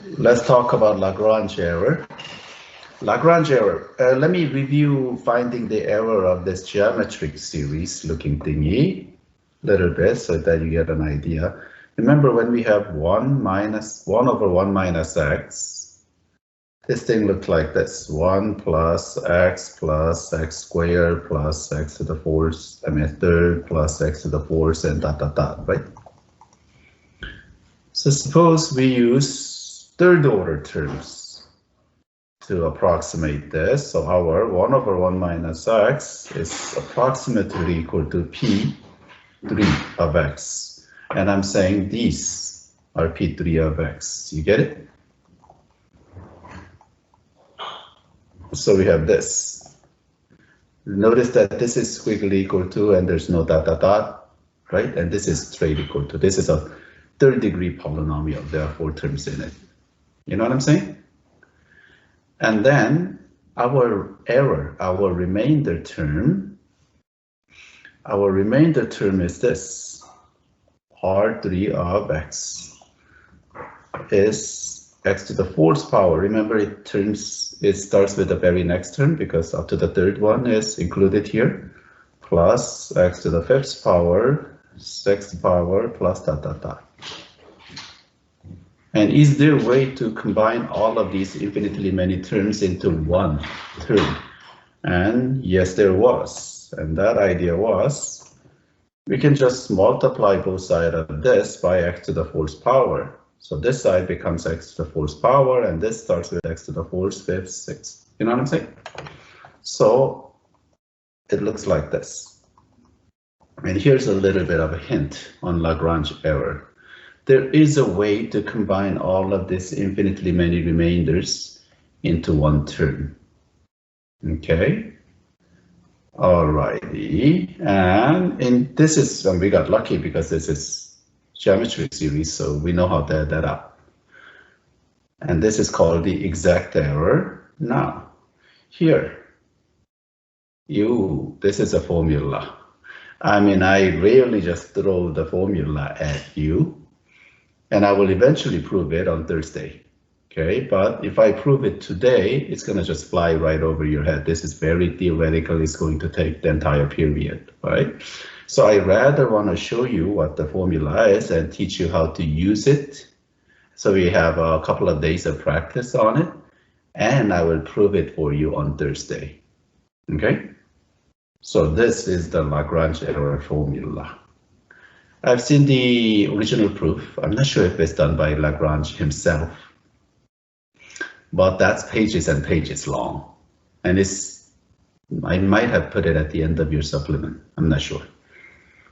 Let's talk about Lagrange error. Lagrange error. Let me review finding the error of this geometric series looking thingy a little bit so that you get an idea. Remember when we have 1 over 1 minus x, this thing looked like this: 1 plus x squared plus x to the fourth, third plus x to the fourth, and dot, dot, dot, right? So suppose we use third order terms to approximate this. So our 1 over 1 minus x is approximately equal to P3 of x. And I'm saying these are P3 of x. You get it? So we have this. Notice that this is squiggly equal to, and there's no dot, dot, dot, right? And this is straight equal to. This is a third degree polynomial. There are 4 terms in it. You know what I'm saying? And then our error, our remainder term is this: R3 of x is x to the 4th power. Remember, it starts with the very next term because up to the third one is included here, plus x to the 5th power, 6th power, plus dot, dot, dot. And is there a way to combine all of these infinitely many terms into one term? And yes, there was. And that idea was, we can just multiply both sides of this by x to the 4th power. So this side becomes x to the 4th power, and this starts with x to the 4th, 5th, 6th. You know what I'm saying? So it looks like this. And here's a little bit of a hint on Lagrange error. There is a way to combine all of these infinitely many remainders into one term. Okay. Alrighty. And this is, we got lucky because this is geometric series, so we know how to add that up. And this is called the exact error. Now, here, this is a formula. I rarely just throw the formula at you. And I will eventually prove it on Thursday, okay? But if I prove it today, it's gonna just fly right over your head. This is very theoretical. It's going to take the entire period, right? So I rather wanna show you what the formula is and teach you how to use it. So we have a couple of days of practice on it, and I will prove it for you on Thursday, okay? So this is the Lagrange error formula. I've seen the original proof. I'm not sure if it's done by Lagrange himself, but that's pages and pages long. And I might have put it at the end of your supplement. I'm not sure.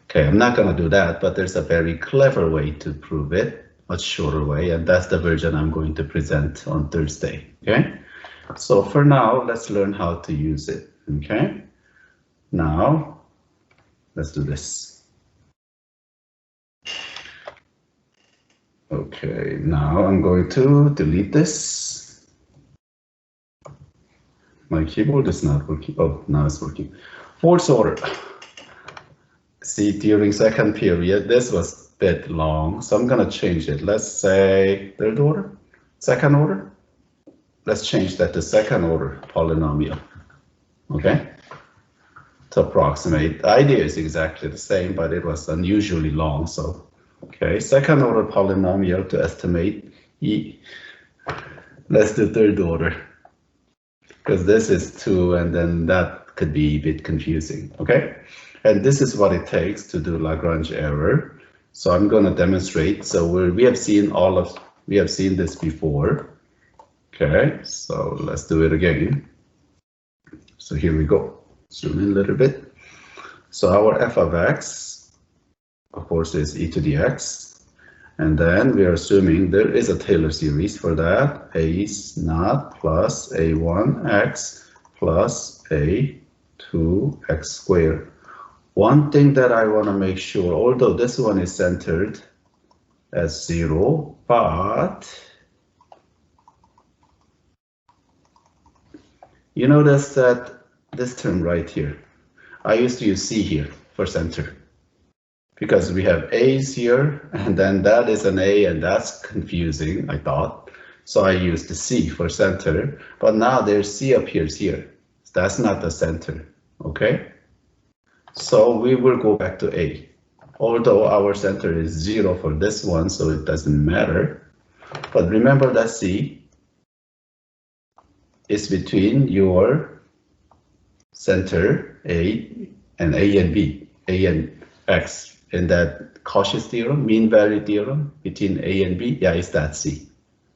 Okay, I'm not gonna do that, but there's a very clever way to prove it, much shorter way, and that's the version I'm going to present on Thursday, okay? So for now, let's learn how to use it, okay? Now, let's do this. Okay, now I'm going to delete this. My keyboard is not working. Oh, now it's working. 4th order. See, during second period, this was a bit long, so I'm gonna change it. Let's say 3rd order, 2nd order. Let's change that to 2nd order polynomial, okay? To approximate. The idea is exactly the same, but it was unusually long, so. Okay, 2nd order polynomial to estimate E. Let's do 3rd order, because this is 2, and then that could be a bit confusing, okay? And this is what it takes to do Lagrange error. So I'm going to demonstrate. So we have seen this before. Okay, so let's do it again. So here we go. Zoom in a little bit. So our f of x, of course, is e to the x, and then we are assuming there is a Taylor series for that. A is naught plus a1x plus a2x squared. One thing that I want to make sure, although this one is centered as 0, but you notice that this term right here, I used to use c here for center, because we have a's here, and then that is an a, and that's confusing, I thought. So I used the C for center, but now there's C appears here. That's not the center, okay? So we will go back to A. Although our center is 0 for this one, so it doesn't matter. But remember that C is between your center A and B, A and X. In that Cauchy's theorem, mean value theorem between A and B, yeah, it's that C.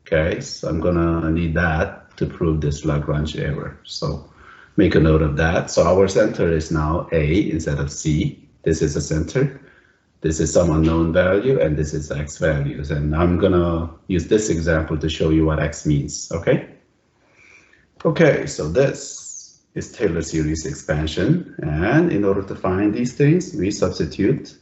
Okay, so I'm gonna need that to prove this Lagrange error. So make a note of that. So our center is now A instead of C. This is a center. This is some unknown value, and this is X values. And I'm gonna use this example to show you what X means, okay? Okay, so this is Taylor series expansion. And in order to find these things, we substitute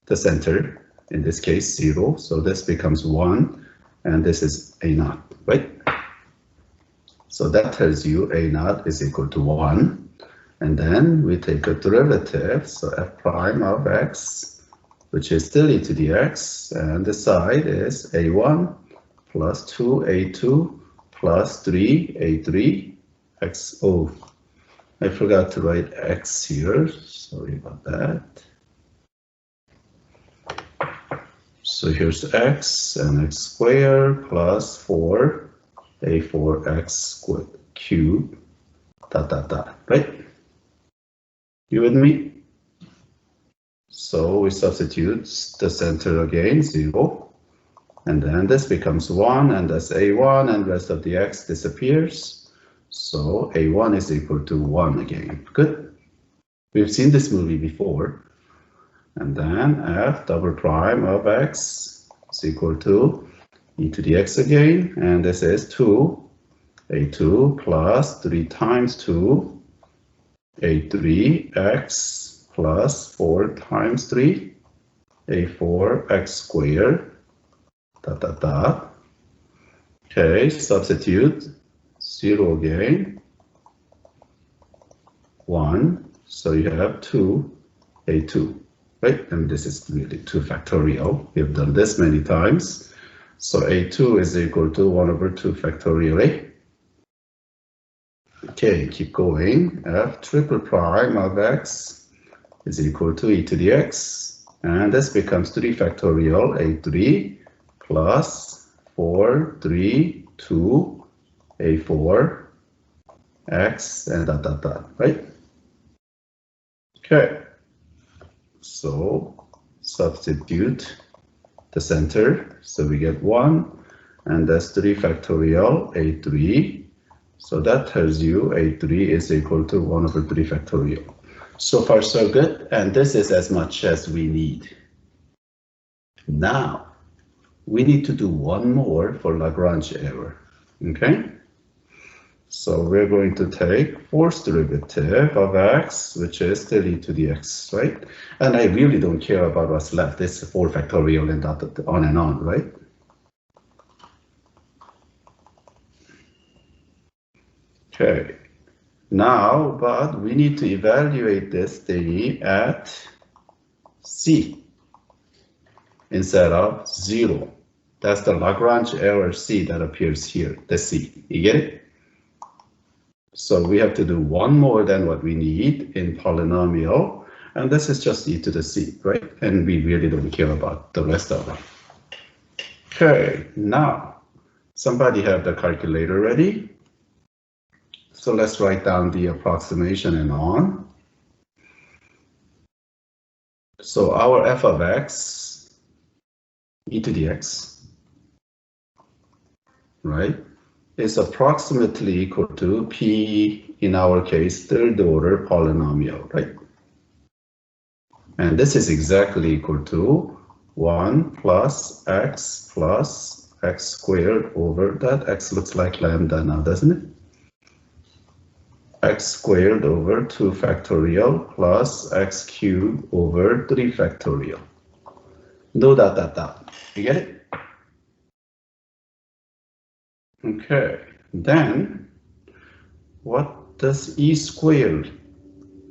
the center, in this case 0. So this becomes 1. And this is A naught, right? So that tells you A naught is equal to 1. And then we take a derivative, so f prime of x, which is still e to the x, and the side is a1 plus 2a2 plus 3a3 x. Oh, I forgot to write x here. Sorry about that. So here's x and x squared plus 4 a4x squared cubed dot dot dot, right? You with me? So we substitute the center again, 0, and then this becomes 1, and that's a1, and rest of the x disappears. So a1 is equal to 1 again. Good. We've seen this movie before. And then f double prime of x is equal to e to the x again, and this is 2 a2 plus 3 times 2 a3x plus 4 times 3 a4x squared dot dot dot. Okay, substitute 0 again, 1, so you have 2 a2. Right, and this is really 2 factorial. We have done this many times. So a2 is equal to 1 over 2 factorial a. Okay, keep going. F triple prime of x is equal to e to the x. And this becomes 3 factorial a3 plus 4, 3, 2, a4, x, and dot, dot, dot, right? Okay. So substitute the center, so we get 1, and that's 3 factorial a3. So that tells you a3 is equal to 1 over 3 factorial. So far so good, and this is as much as we need. Now we need to do one more for Lagrange error, okay? So we're going to take fourth derivative of x, which is still e to the x, right? And I really don't care about what's left. It's 4 factorial and on and on, right? Okay. Now, but we need to evaluate this thingy at c instead of 0. That's the Lagrange error c that appears here, the c. You get it? So we have to do one more than what we need in polynomial, and this is just e to the c, right? And we really don't care about the rest of them. Okay, now, somebody have the calculator ready? So let's write down the approximation and on. So our f of x, e to the x, right, is approximately equal to p, in our case, third order polynomial, right? And this is exactly equal to 1 plus x squared over that. X looks like lambda now, doesn't it? X squared over 2 factorial plus x cubed over 3 factorial. No dot dot dot. You get it? Okay, then what does e squared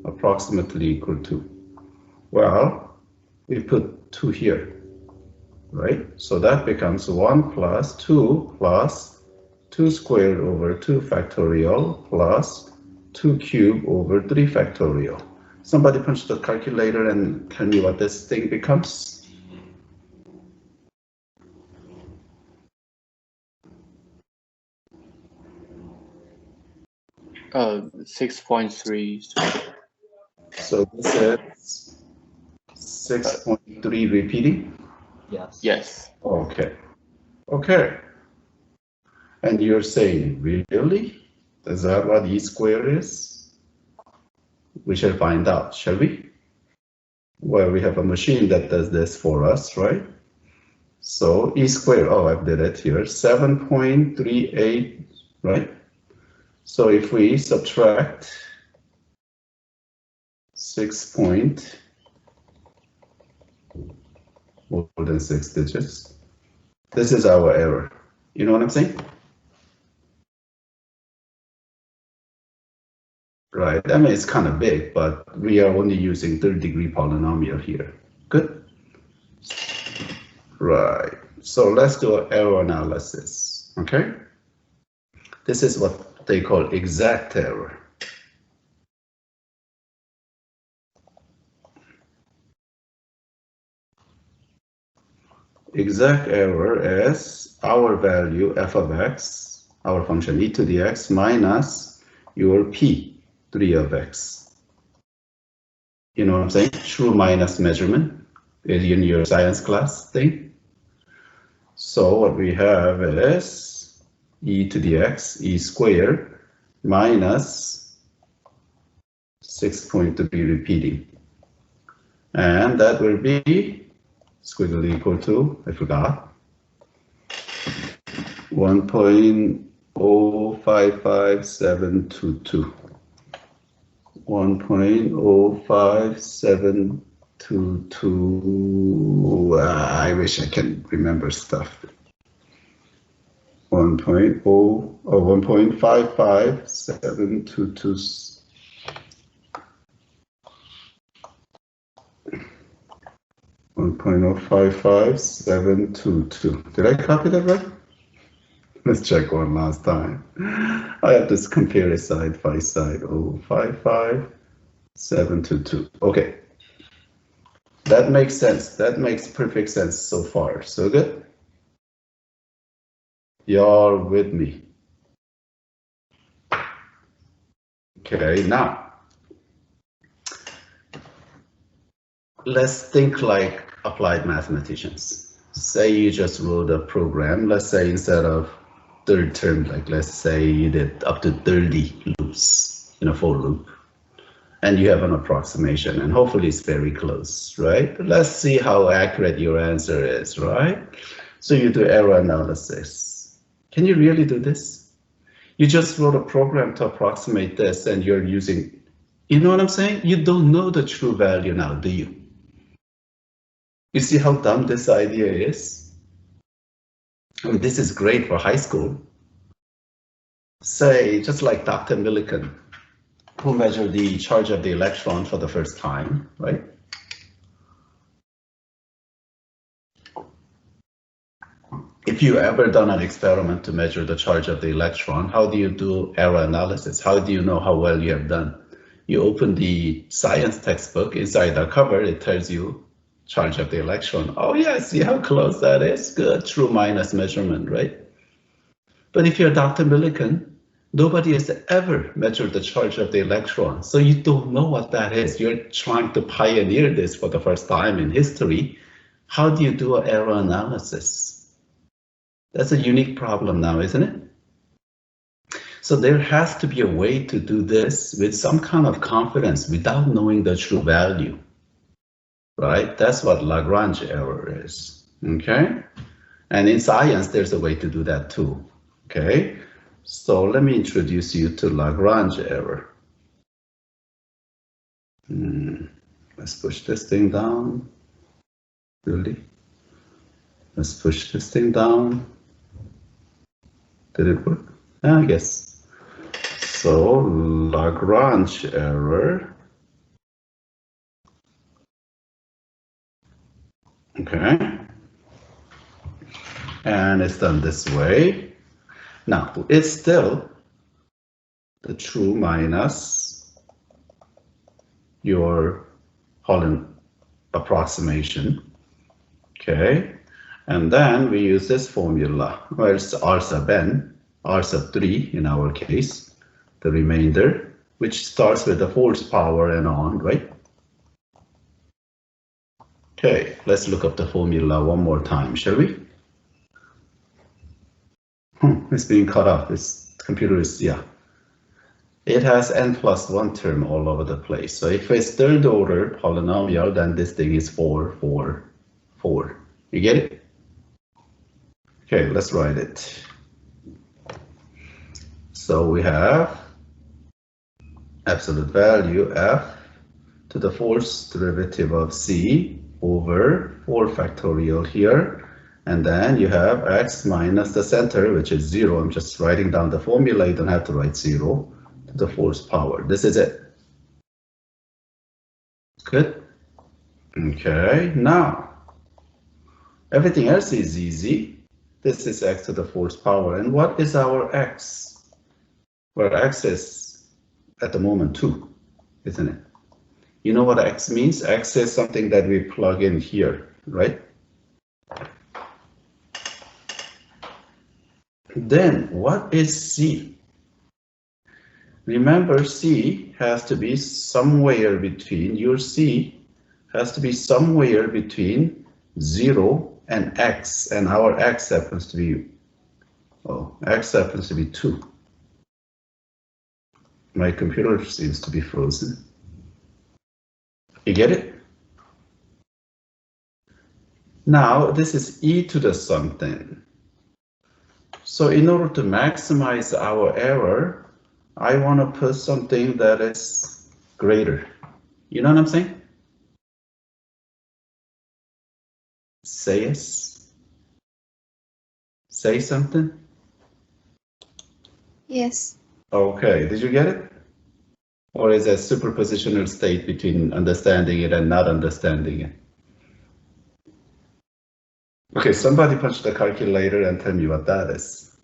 approximately equal to? Well, we put 2 here, right? So that becomes 1 plus 2 plus 2 squared over 2 factorial plus 2 cubed over 3 factorial. Somebody punch the calculator and tell me what this thing becomes. 6.3. So this is 6.3 repeating? Yes. Yes. Okay. Okay. And you're saying, really? Is that what E squared is? We shall find out, shall we? Well, we have a machine that does this for us, right? So E squared, oh, I did it here, 7.38, right? So if we subtract 6 point, more than 6 digits, this is our error. You know what I'm saying? Right, I mean, it's kind of big, but we are only using third-degree polynomial here. Good? Right, so let's do an error analysis, okay? This is what they call exact error. Exact error is our value f of x, our function e to the x, minus your p, 3 of x. You know what I'm saying? True minus measurement in your science class thing. So what we have is e to the x, e squared, minus 6.3 repeating. And that will be squiggle equal to, I forgot, 1.055722. 1.05722. I wish I can remember stuff. 1.55722. 1.055722. Did I copy that right? Let's check one last time. I have to compare it side by side. 0.55722. Okay. That makes sense. That makes perfect sense so far. So good. Y'all with me? Okay, now let's think like applied mathematicians. Say you just wrote a program. Let's say instead of third term, like let's say you did up to 30 loops in a for loop, and you have an approximation, and hopefully it's very close, right? Let's see how accurate your answer is, right? So you do error analysis. Can you really do this? You just wrote a program to approximate this, and you're using, you know what I'm saying? You don't know the true value now, do you? You see how dumb this idea is? I mean, this is great for high school. Say, just like Dr. Millikan, who measured the charge of the electron for the first time, right? If you ever done an experiment to measure the charge of the electron, how do you do error analysis? How do you know how well you have done? You open the science textbook, inside the cover, it tells you charge of the electron. Oh yeah, see how close that is? Good, true minus measurement, right? But if you're Dr. Millikan, nobody has ever measured the charge of the electron, so you don't know what that is. You're trying to pioneer this for the first time in history. How do you do an error analysis? That's a unique problem now, isn't it? So there has to be a way to do this with some kind of confidence without knowing the true value, right? That's what Lagrange error is, okay? And in science, there's a way to do that too, okay? So let me introduce you to Lagrange error. Let's push this thing down, really? Let's push this thing down. Did it work? I guess. So Lagrange error. Okay. And it's done this way. Now, it's still the true minus your Holland approximation. Okay, and then we use this formula where it's R sub n, R sub 3 in our case, the remainder, which starts with the force power and on, right? Okay, let's look up the formula one more time, shall we? It's being cut off. This computer is, yeah. It has n plus 1 term all over the place. So if it's third order polynomial, then this thing is 4, 4, 4. You get it? Okay, let's write it. So we have absolute value f to the fourth derivative of c over 4 factorial here. And then you have x minus the center, which is 0. I'm just writing down the formula. You don't have to write 0 to the fourth power. This is it. Good. Okay, now everything else is easy. This is x to the fourth power. And what is our x? Well, x is at the moment 2, isn't it? You know what x means? X is something that we plug in here, right? Then what is c? Remember, c has to be somewhere between, your c has to be somewhere between 0 and x, and our x happens to be, oh, x happens to be 2. My computer seems to be frozen. You get it? Now, this is e to the something. So in order to maximize our error, I want to put something that is greater. You know what I'm saying? Say yes. Say something. Yes. Okay, did you get it? Or is it a superpositional state between understanding it and not understanding it? Okay, somebody punch the calculator and tell me what that is.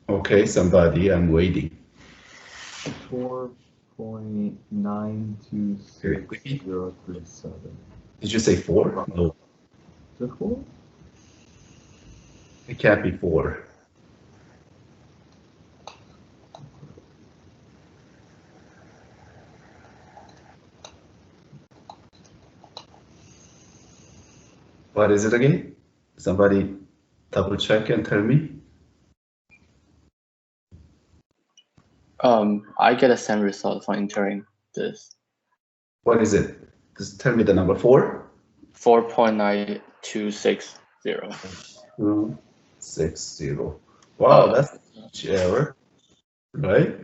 Okay, somebody, I'm waiting. 4.926037. Did you say 4? No, Is it 4? it can't be 4. What is it again? Somebody double check and tell me. I get the same result for entering this. What is it? Just tell me the number 4. 4.9260. 260. Wow, that's a huge error, right?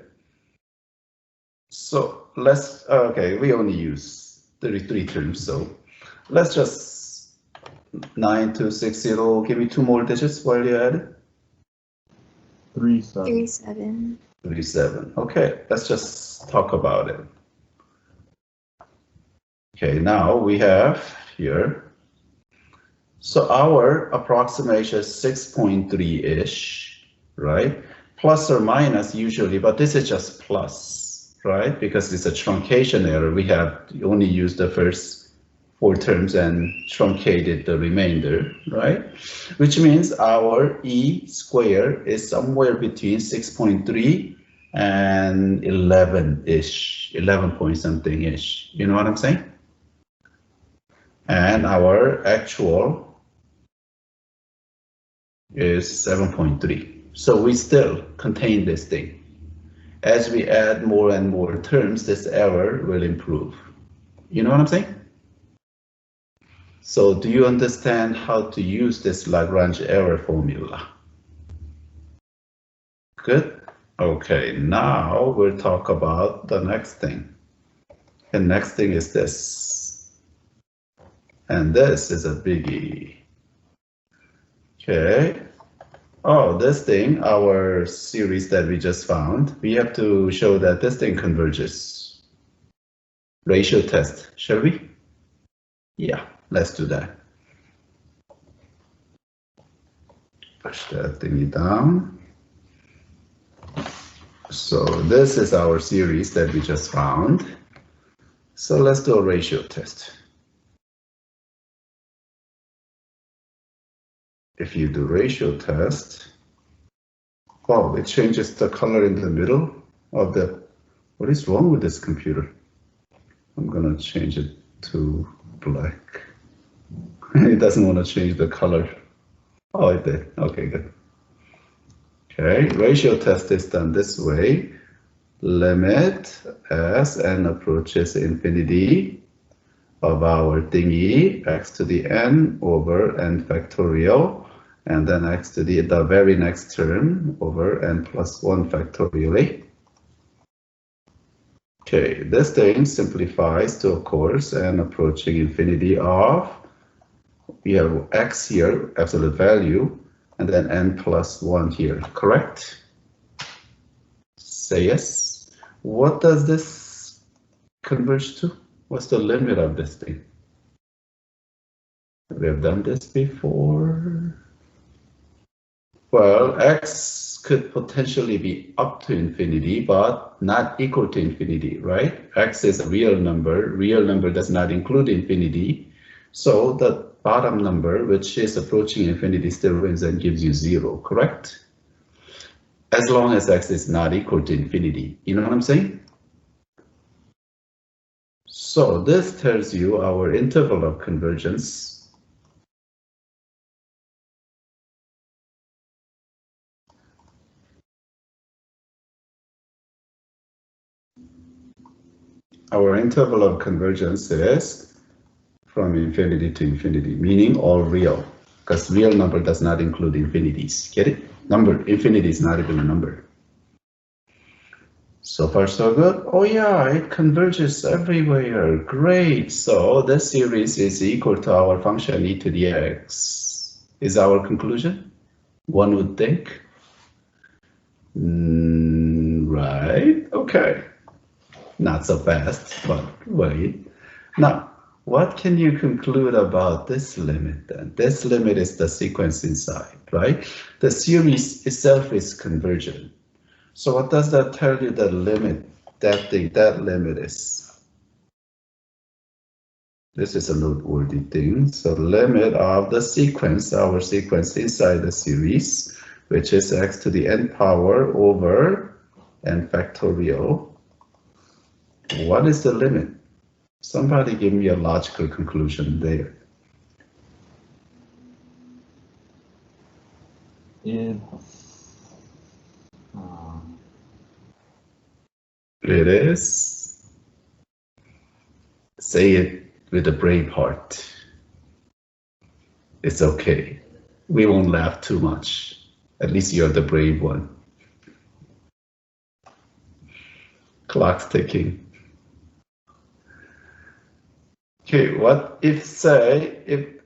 So let's, okay, we only use 33 terms, so let's just 9260. Give me 2 more digits while you're at it. 37. 37. 37. Okay, let's just talk about it. Okay, now we have here. So our approximation is 6.3-ish, right? Plus or minus usually, but this is just plus, right? Because it's a truncation error. We have only used the first 4 terms and truncated the remainder, right? Which means our E square is somewhere between 6.3 and 11-ish, 11 point something-ish. You know what I'm saying? And our actual is 7.3. So we still contain this thing. As we add more and more terms, this error will improve. You know what I'm saying? So do you understand how to use this Lagrange error formula? Good. Okay, now we'll talk about the next thing. The next thing is this. And this is a biggie. Okay. Oh, this thing, our series that we just found, we have to show that this thing converges. ratio test, shall we? Yeah, let's do that. Push that thingy down. So this is our series that we just found. So let's do a ratio test. If you do ratio test, oh, it changes the color in the middle of the, what is wrong with this computer? I'm gonna change it to black. It doesn't want to change the color. Oh, it did. Okay, good. Okay, ratio test is done this way. Limit as n approaches infinity of our thingy, x to the n over n factorial, and then x to the very next term over n plus 1 factorially. Okay, this thing simplifies to, of course, n approaching infinity of, we have x here, absolute value, and then n plus 1 here, correct? Say yes. What does this converge to? What's the limit of this thing? We have done this before. Well, x could potentially be up to infinity, but not equal to infinity, right? X is a real number. Real number does not include infinity. So the bottom number, which is approaching infinity, still wins and gives you 0, correct? As long as x is not equal to infinity. You know what I'm saying? So this tells you our interval of convergence. Our interval of convergence is from infinity to infinity, meaning all real, because real number does not include infinities. Get it? Infinity is not even a number. So far, so good. Oh yeah, it converges everywhere. Great. So this series is equal to our function e to the x. Is our conclusion? One would think. Right. Okay. Not so fast, but wait. Now, what can you conclude about this limit then? This limit is the sequence inside, right? The series itself is convergent. So what does that tell you the limit, that limit is? This is a noteworthy thing. So limit of the sequence, our sequence inside the series, which is x to the n power over n factorial. What is the limit? Somebody give me a logical conclusion there. It is. Say it with a brave heart. It's okay. We won't laugh too much. At least you're the brave one. Clock's ticking. Okay, what if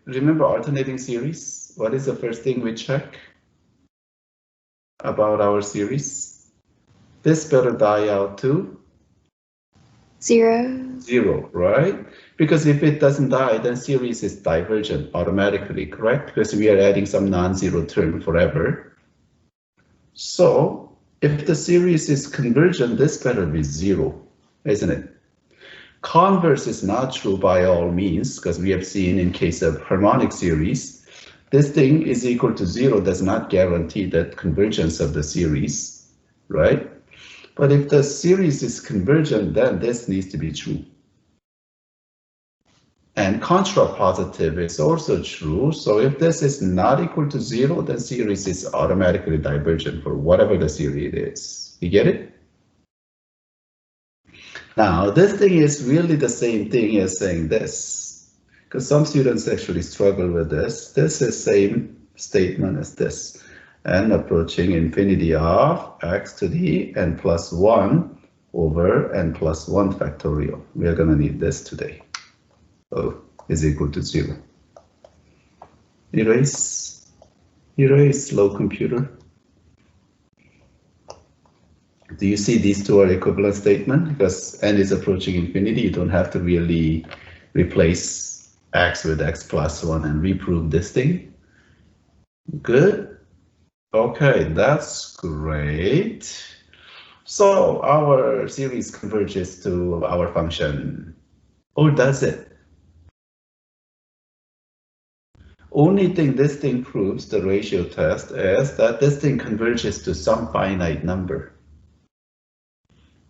remember alternating series? What is the first thing we check about our series? This better die out to 0. 0, right? Because if it doesn't die, then series is divergent automatically, correct? Because we are adding some non-zero term forever. So if the series is convergent, this better be 0, isn't it? Converse is not true by all means, because we have seen in case of harmonic series, this thing is equal to 0 does not guarantee that convergence of the series, right? But if the series is convergent, then this needs to be true. And contrapositive is also true. So if this is not equal to 0, then series is automatically divergent for whatever the series is. You get it? Now, this thing is really the same thing as saying this, because some students actually struggle with this. This is same statement as this, and approaching infinity of x to the n plus 1 over n plus 1 factorial. We are going to need this today. O is equal to 0. Erase, slow computer. Do you see these two are equivalent statement? Because n is approaching infinity, you don't have to really replace x with x plus 1 and reprove this thing. Good. Okay, that's great. So our series converges to our function. Or does it? Only thing this thing proves, the ratio test, is that this thing converges to some finite number.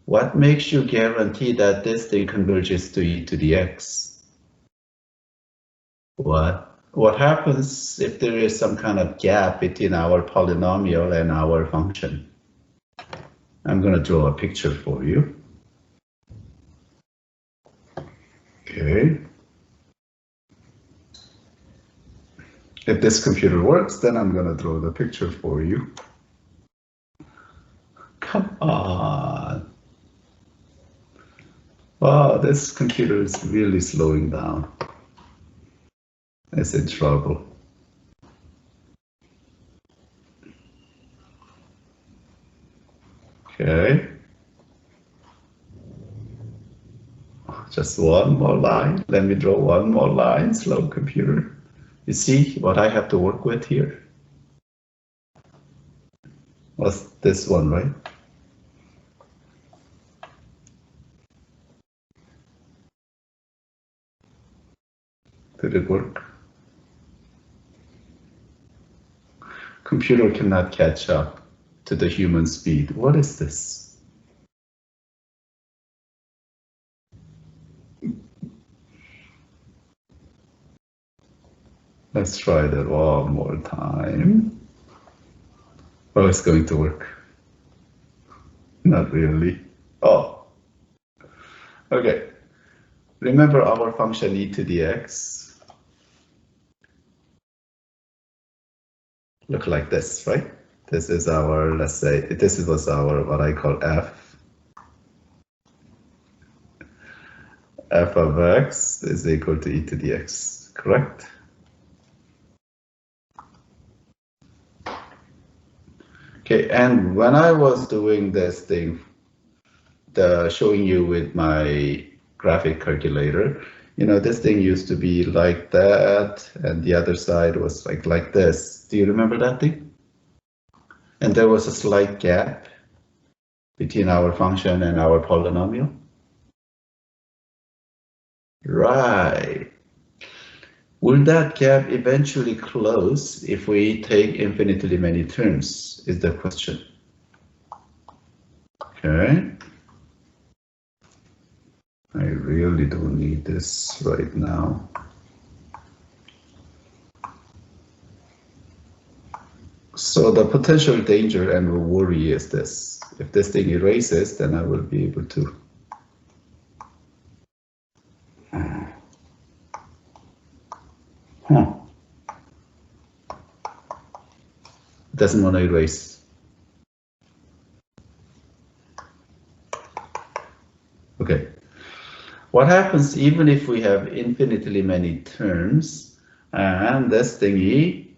What makes you guarantee that this thing converges to e to the x? What happens if there is some kind of gap between our polynomial and our function? I'm going to draw a picture for you. Okay. If this computer works, then I'm going to draw the picture for you. Come on. Wow, this computer is really slowing down. It's in trouble. Okay. Just one more line. Let me draw one more line, slow computer. You see what I have to work with here? What's this one, right? Did it work? Computer cannot catch up to the human speed. What is this? Let's try that one more time. Oh, it's going to work. Not really. Oh. Okay. Remember our function e to the x? Look like this, right? This is our, let's say, this was our, what I call f. F of x is equal to e to the x, correct? Okay, and when I was doing this thing, showing you with my graphic calculator, you know, this thing used to be like that, and the other side was like this. Do you remember that thing? And there was a slight gap between our function and our polynomial. Right. Will that gap eventually close if we take infinitely many terms, is the question. Okay. I really don't need this right now. So the potential danger and worry is this. If this thing erases, then I will be able to. It doesn't want to erase. Okay. What happens even if we have infinitely many terms and this thingy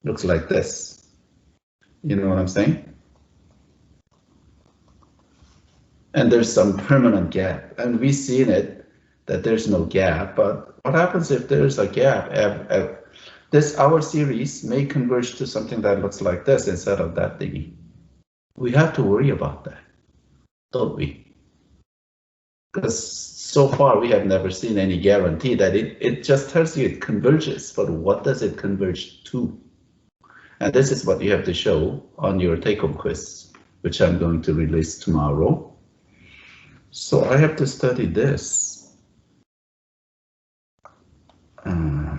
looks like this? You know what I'm saying? And there's some permanent gap, and we've seen it that there's no gap. But what happens if there's a gap? Our series may converge to something that looks like this instead of that thingy. We have to worry about that, don't we? Because so far we have never seen any guarantee that it just tells you it converges, but what does it converge to? And this is what you have to show on your take-home quiz, which I'm going to release tomorrow. So I have to study this.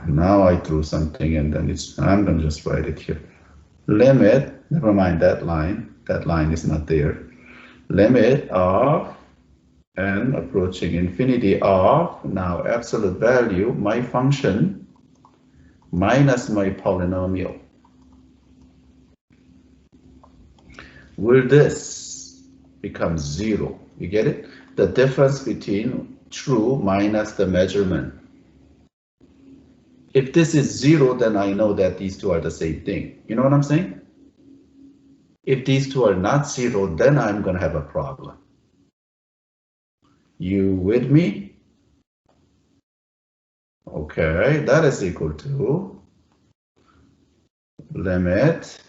Now I drew something and then I'm going to just write it here. Limit, never mind that line is not there. Limit of n approaching infinity of, now absolute value, my function minus my polynomial. Will this become 0? You get it? The difference between true minus the measurement. If this is 0, then I know that these two are the same thing. You know what I'm saying? If these two are not 0, then I'm going to have a problem. You with me? Okay, that is equal to limit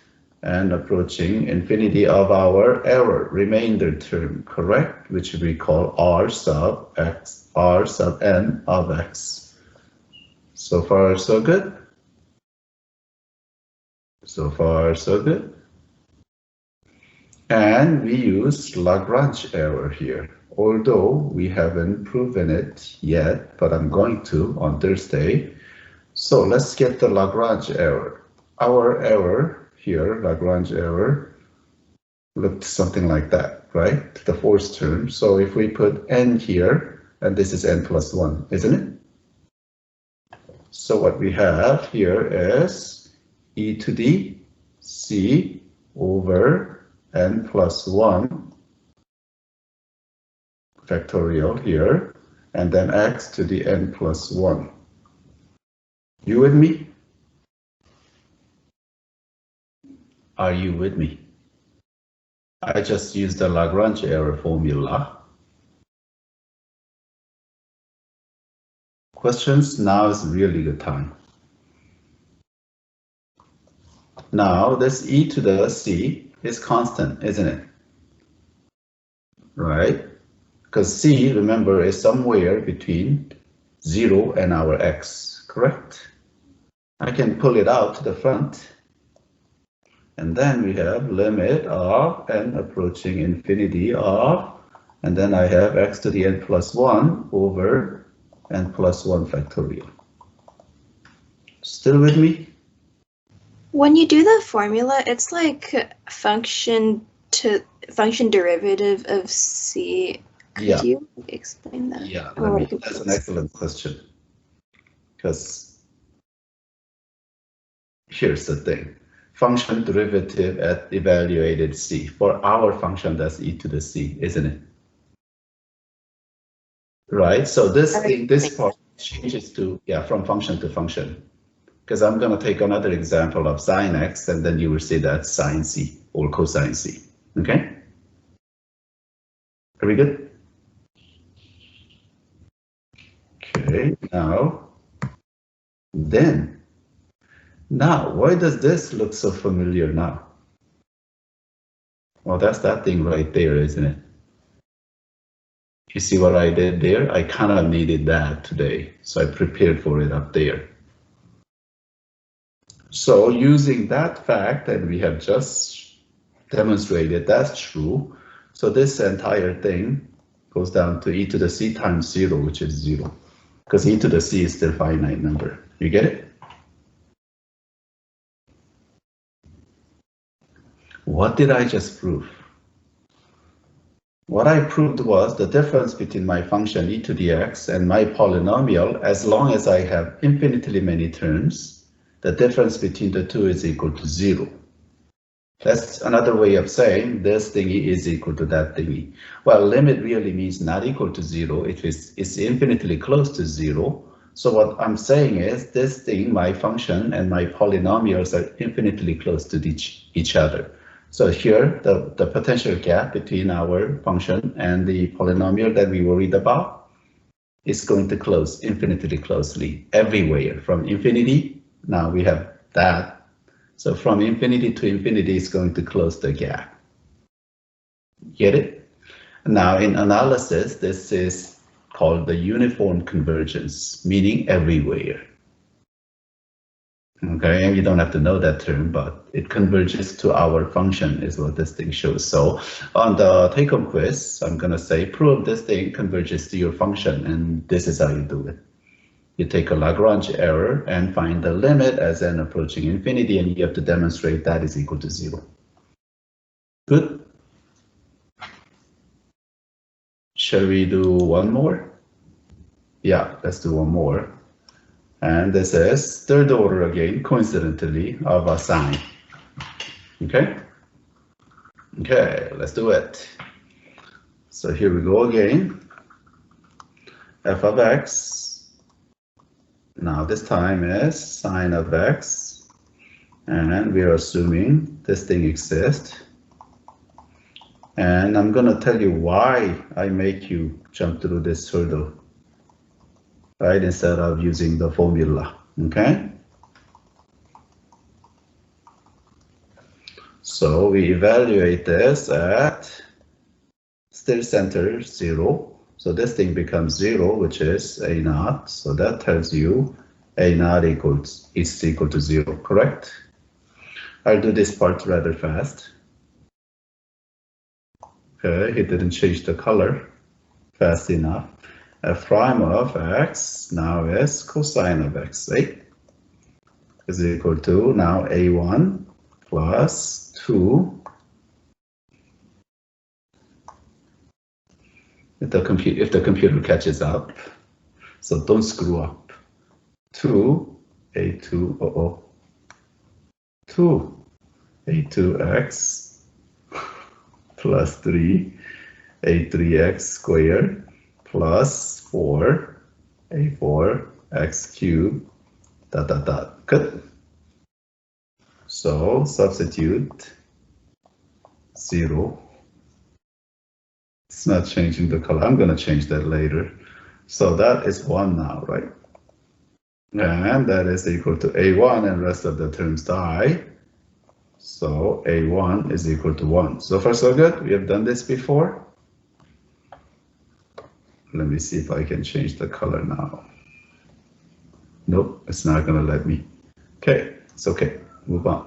and approaching infinity of our error remainder term, correct? Which we call r sub x, r sub n of x. So far, so good? So far, so good? And we use Lagrange error here, although we haven't proven it yet, but I'm going to on Thursday. So let's get the Lagrange error. Our error here, Lagrange error, looked something like that, right? The fourth term. So if we put n here, and this is n plus 1, isn't it? So what we have here is e to the c over n plus 1 factorial here, and then x to the n plus 1. You with me? Are you with me? I just used the Lagrange error formula. Questions? Now is really good time. Now this e to the c is constant, isn't it? Right? Because c, remember, is somewhere between 0 and our x, correct? I can pull it out to the front. And then we have limit of n approaching infinity of, and then I have x to the n plus 1 over n plus 1 factorial. Still with me? When you do the formula, it's like function derivative of c. Could you explain that? Yeah, that's an excellent question. Because here's the thing. Function derivative at evaluated c. For our function, that's e to the c, isn't it? Right, so this part changes to, from function to function. Because I'm going to take another example of sine x, and then you will see that sine c or cosine c. Okay? Are we good? Okay, now, why does this look so familiar now? Well, that's that thing right there, isn't it? You see what I did there? I kind of needed that today, so I prepared for it up there. So using that fact that we have just demonstrated that's true, so this entire thing goes down to e to the c times 0, which is 0, because e to the c is still a finite number. You get it? What did I just prove? What I proved was the difference between my function e to the x and my polynomial, as long as I have infinitely many terms, the difference between the two is equal to 0. That's another way of saying this thingy is equal to that thingy. Well, limit really means not equal to 0. It's infinitely close to 0. So what I'm saying is this thing, my function and my polynomials are infinitely close to each other. So here, the potential gap between our function and the polynomial that we worried about is going to close infinitely closely everywhere. From infinity, now we have that. So from infinity to infinity is going to close the gap. Get it? Now in analysis, this is called the uniform convergence, meaning everywhere. Okay, and you don't have to know that term, but it converges to our function is what this thing shows. So on the take-home quiz, I'm going to say prove this thing converges to your function, and this is how you do it. You take a Lagrange error and find the limit as n approaching infinity, and you have to demonstrate that is equal to 0. Good. Shall we do one more? Yeah, let's do one more. And this is third order again, coincidentally, of a sine. Okay? Okay, let's do it. So here we go again. F of x. Now this time is sine of x. And we are assuming this thing exists. And I'm gonna tell you why I make you jump through this hurdle, right, instead of using the formula, okay? So we evaluate this at still center 0. So this thing becomes 0, which is A naught. So that tells you A naught is equal to 0, correct? I'll do this part rather fast. Okay, he didn't change the color fast enough. F prime of x now is cosine of x, right? Is equal to now A1 plus 2. If the computer catches up, so don't screw up. 2 A2 2 A2x plus 3 A3x squared plus 4 A4x cubed dot dot dot. Good. So substitute 0. It's not changing the color. I'm going to change that later. So that is 1 now, right? And that is equal to A1, and rest of the terms die. So A1 is equal to 1. So far so good. We have done this before. Let me see if I can change the color now. Nope, it's not going to let me. Okay, it's okay. Move on.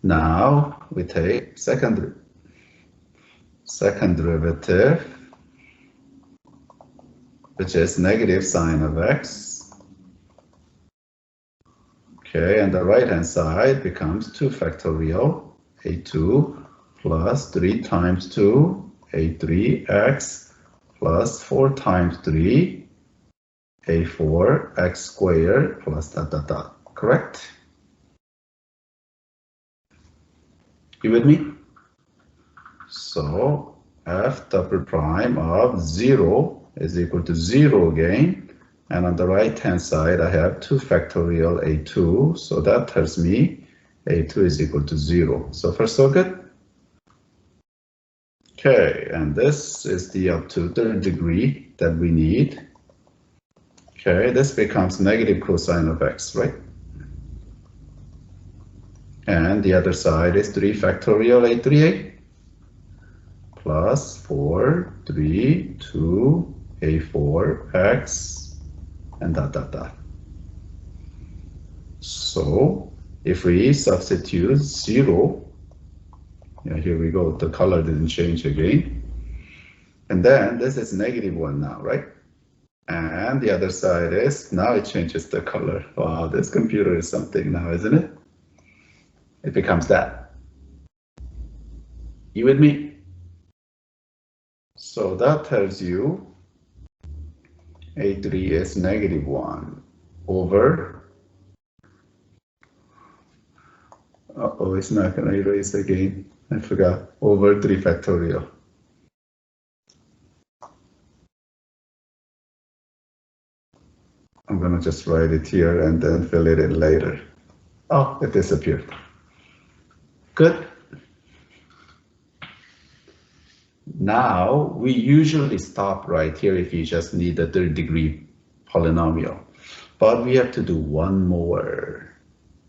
Now we take second derivative, which is negative sine of x. Okay, and the right-hand side becomes 2 factorial A2 plus 3 times 2 A3x plus 4 times 3 A4x squared plus dot dot dot. Correct? You with me? So f double prime of 0 is equal to 0 again. And on the right-hand side, I have 2 factorial A2. So that tells me A2 is equal to 0. So far, so good. Okay, and this is the up to third degree that we need. Okay, this becomes negative cosine of x, right? And the other side is 3 factorial A3a plus 4, 3, 2, A4x, and dot, dot, dot. So if we substitute 0, yeah, here we go, the color didn't change again. And then this is negative 1 now, right? And the other side is, now it changes the color. Wow, this computer is something now, isn't it? It becomes that. You with me? So that tells you A3 is negative 1 over, uh-oh, it's not going to erase again. I forgot, over 3 factorial. I'm going to just write it here and then fill it in later. Oh, it disappeared. Good. Now, we usually stop right here if you just need a third degree polynomial. But we have to do one more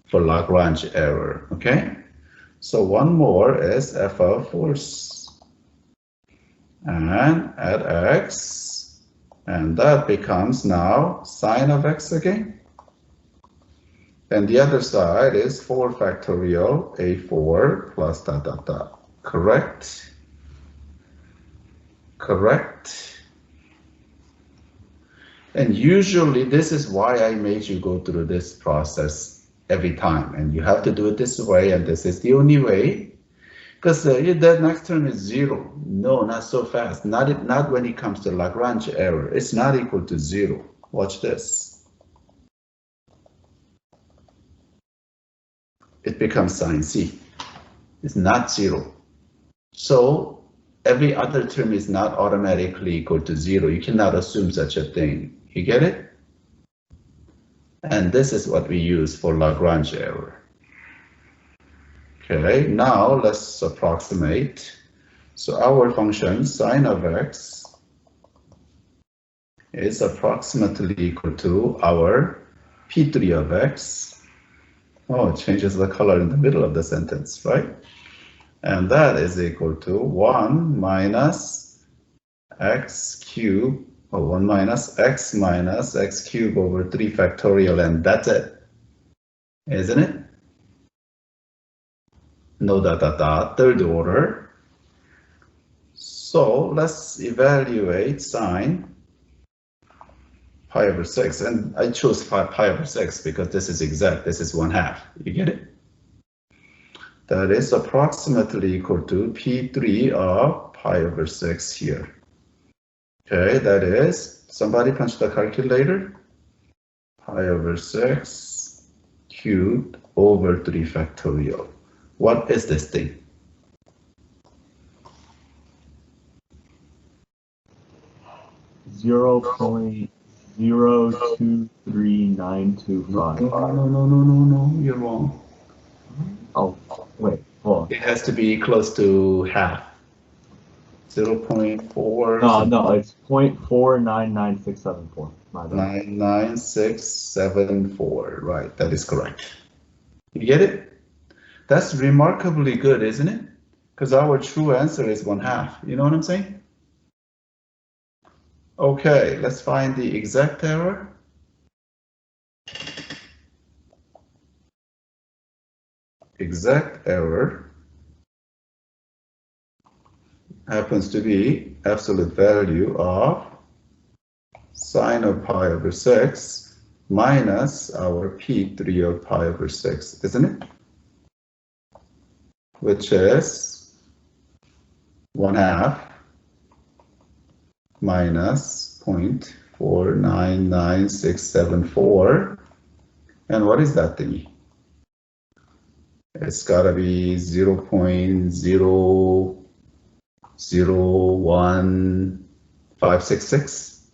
for Lagrange error, okay? So one more is f of force. And at x, and that becomes now sine of x again. And the other side is 4 factorial A4 plus dot dot dot. Correct? Correct? And usually this is why I made you go through this process every time. And you have to do it this way, and this is the only way. Because the next term is 0. No, not so fast. Not when it comes to Lagrange error. It's not equal to 0. Watch this. It becomes sine c. It's not 0. So every other term is not automatically equal to 0. You cannot assume such a thing. You get it? And this is what we use for Lagrange error. Okay, now let's approximate. So our function sine of x is approximately equal to our P3 of x. Oh, it changes the color in the middle of the sentence, right? And that is equal to 1 minus x cubed, or 1 minus x cubed over 3 factorial, and that's it, isn't it? No dot dot dot, third order. So let's evaluate sine pi over 6, and I chose pi over 6 because this is exact, this is 1/2, you get it? That is approximately equal to P3 of pi over 6 here. Okay, that is, somebody punch the calculator, pi over 6 cubed over 3 factorial. What is this thing? 0.023925. No, you're wrong. Oh, wait, hold on. It has to be close to half. 0.4. No, it's 0.499674. My bad. 99674. Right, that is correct. You get it? That's remarkably good, isn't it? Because our true answer is 1/2. You know what I'm saying? Okay, let's find the exact error. Exact error happens to be absolute value of sine of pi over 6 minus our P3 of pi over 6, isn't it? Which is 1/2 minus 0.499674. And what is that thingy? It's gotta be 0.001566.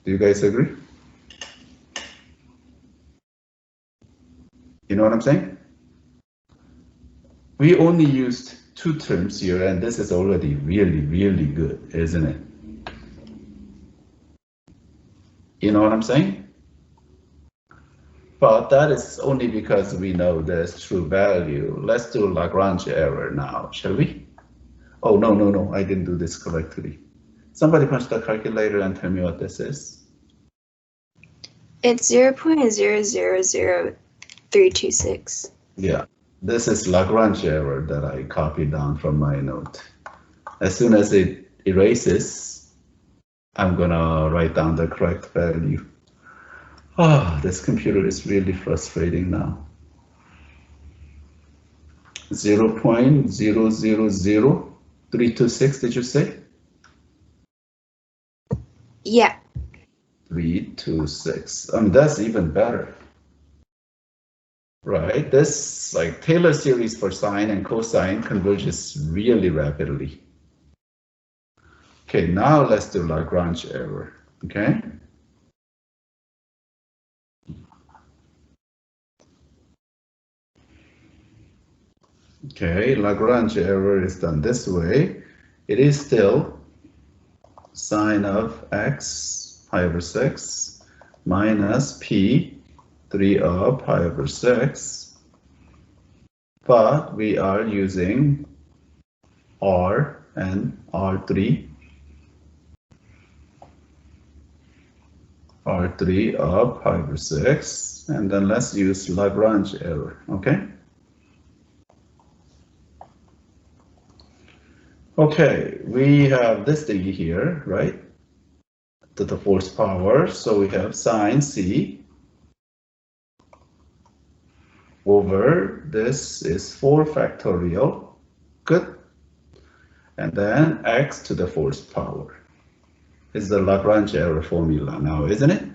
Do you guys agree? You know what I'm saying? We only used 2 terms here, and this is already really, really good, isn't it? You know what I'm saying? But that is only because we know there's true value. Let's do Lagrange error now, shall we? Oh, no, I didn't do this correctly. Somebody punch the calculator and tell me what this is. It's 0.000326. Yeah, this is Lagrange error that I copied down from my note. As soon as it erases, I'm gonna write down the correct value. Oh, this computer is really frustrating now. 0.000326, did you say? Yeah. 326. That's even better. Right, this like Taylor series for sine and cosine converges really rapidly. Okay, now let's do Lagrange error, okay? Okay, Lagrange error is done this way. It is still sine of x pi over 6 minus P3 of pi over 6, but we are using R and R3 of pi over 6, and then let's use Lagrange error, okay? Okay, we have this thing here, right? To the fourth power, so we have sine C over this is 4 factorial, good. And then x to the fourth power is the Lagrange error formula now, isn't it?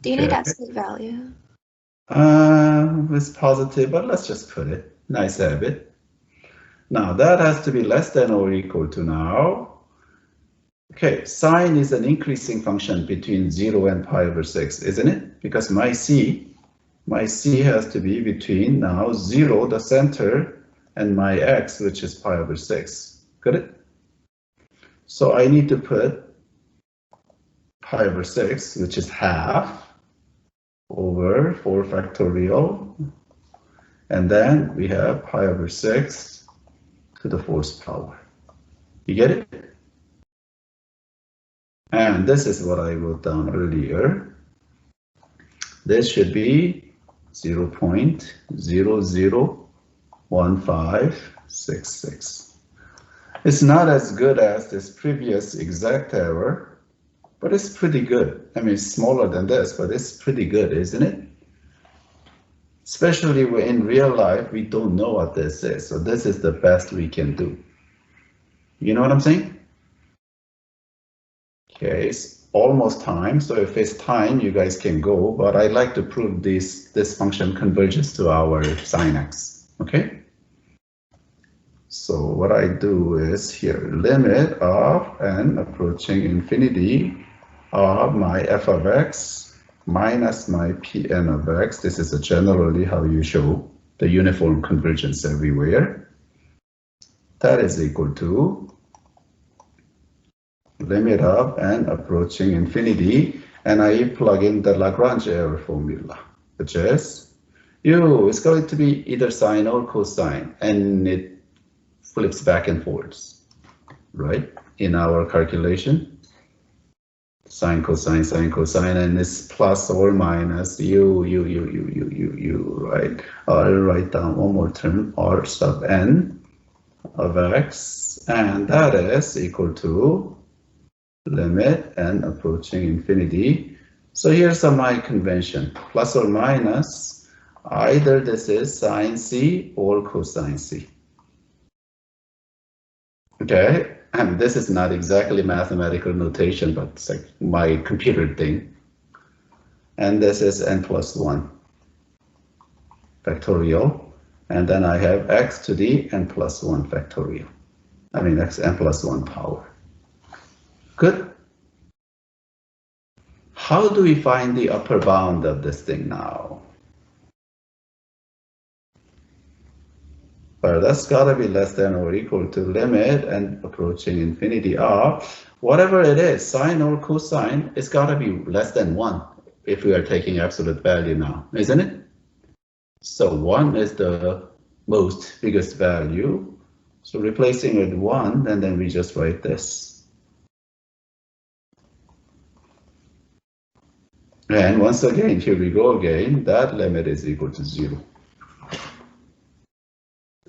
Do you need absolute value? It's positive, but let's just put it. Nice habit. Now that has to be less than or equal to now. Okay, sine is an increasing function between 0 and pi over 6, isn't it? Because my C my c has to be between now 0, the center, and my x, which is pi over 6. Got it? So I need to put pi over 6, which is half, over 4 factorial. And then we have pi over 6 to the 4th power. You get it? And this is what I wrote down earlier. This should be 0.001566. It's not as good as this previous exact error, but it's pretty good. I mean, it's smaller than this, but it's pretty good, isn't it? Especially in real life, we don't know what this is. So this is the best we can do. You know what I'm saying? Okay, it's almost time. So if it's time, you guys can go. But I'd like to prove this function converges to our sin x. Okay? So what I do is here, limit of n approaching infinity of my f of x minus my Pn of x. This is generally how you show the uniform convergence everywhere. That is equal to limit of n approaching infinity, and I plug in the Lagrange error formula, which is it's going to be either sine or cosine, and it flips back and forth, right? In our calculation. Sine, cosine, and it's plus or minus u, right? I'll write down one more term, r sub n of x, and that is equal to limit n approaching infinity. So here's my convention, plus or minus, either this is sine c or cosine c. Okay. And this is not exactly mathematical notation, but it's like my computer thing. And this is n plus 1 factorial. And then I have x to the n plus 1 factorial. I mean, x n plus 1 power. Good. How do we find the upper bound of this thing now? Well, that's gotta be less than or equal to limit and approaching infinity of whatever it is, sine or cosine, it's gotta be less than 1 if we are taking absolute value now, isn't it? So 1 is the biggest value. So replacing with 1, and then we just write this. And once again, here we go again, that limit is equal to 0.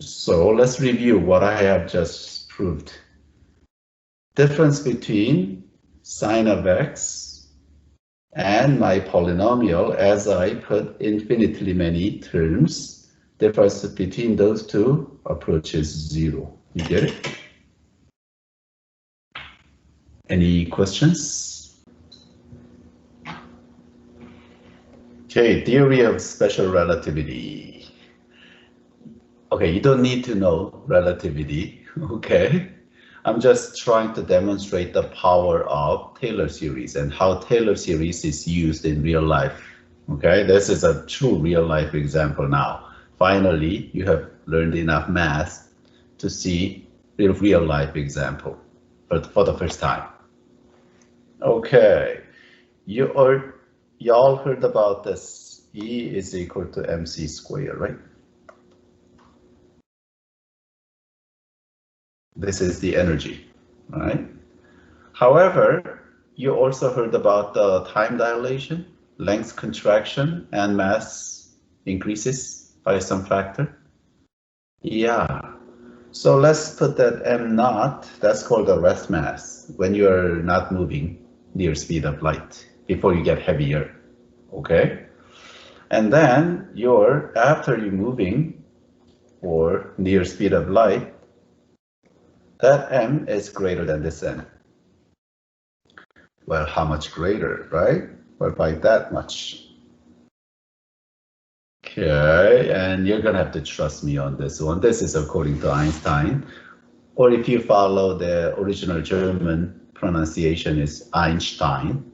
So let's review what I have just proved. Difference between sine of x and my polynomial, as I put infinitely many terms, difference between those two approaches 0. You get it? Any questions? Okay, theory of special relativity. Okay, you don't need to know relativity, okay? I'm just trying to demonstrate the power of Taylor series and how Taylor series is used in real life, okay? This is a true real life example now. Finally, you have learned enough math to see a real life example for the first time. Okay, y'all heard about this. E is equal to mc squared, right? This is the energy, right? However, you also heard about the time dilation, length contraction, and mass increases by some factor. Yeah. So let's put that m naught, that's called the rest mass, when you're not moving near speed of light, before you get heavier, okay? And then after you're moving or near speed of light, that m is greater than this n. Well, how much greater, right? Well, by that much. Okay, and you're gonna have to trust me on this one. This is according to Einstein. Or if you follow the original German pronunciation is Einstein,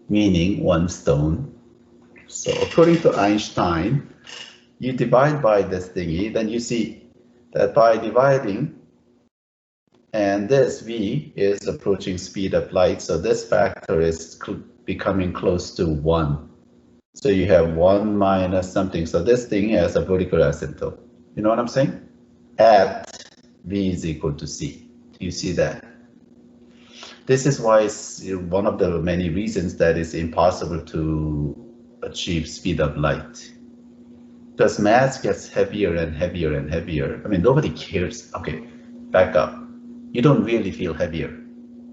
meaning 1 stone So according to Einstein, you divide by this thingy, then you see that by dividing, and this v is approaching speed of light, so this factor is becoming close to 1. So you have 1 minus something, so this thing has a vertical asymptote. You know what I'm saying? At v is equal to c. Do you see that? This is why it's one of the many reasons that it's impossible to achieve speed of light. Because mass gets heavier and heavier and heavier. I mean, nobody cares. Okay, back up. You don't really feel heavier.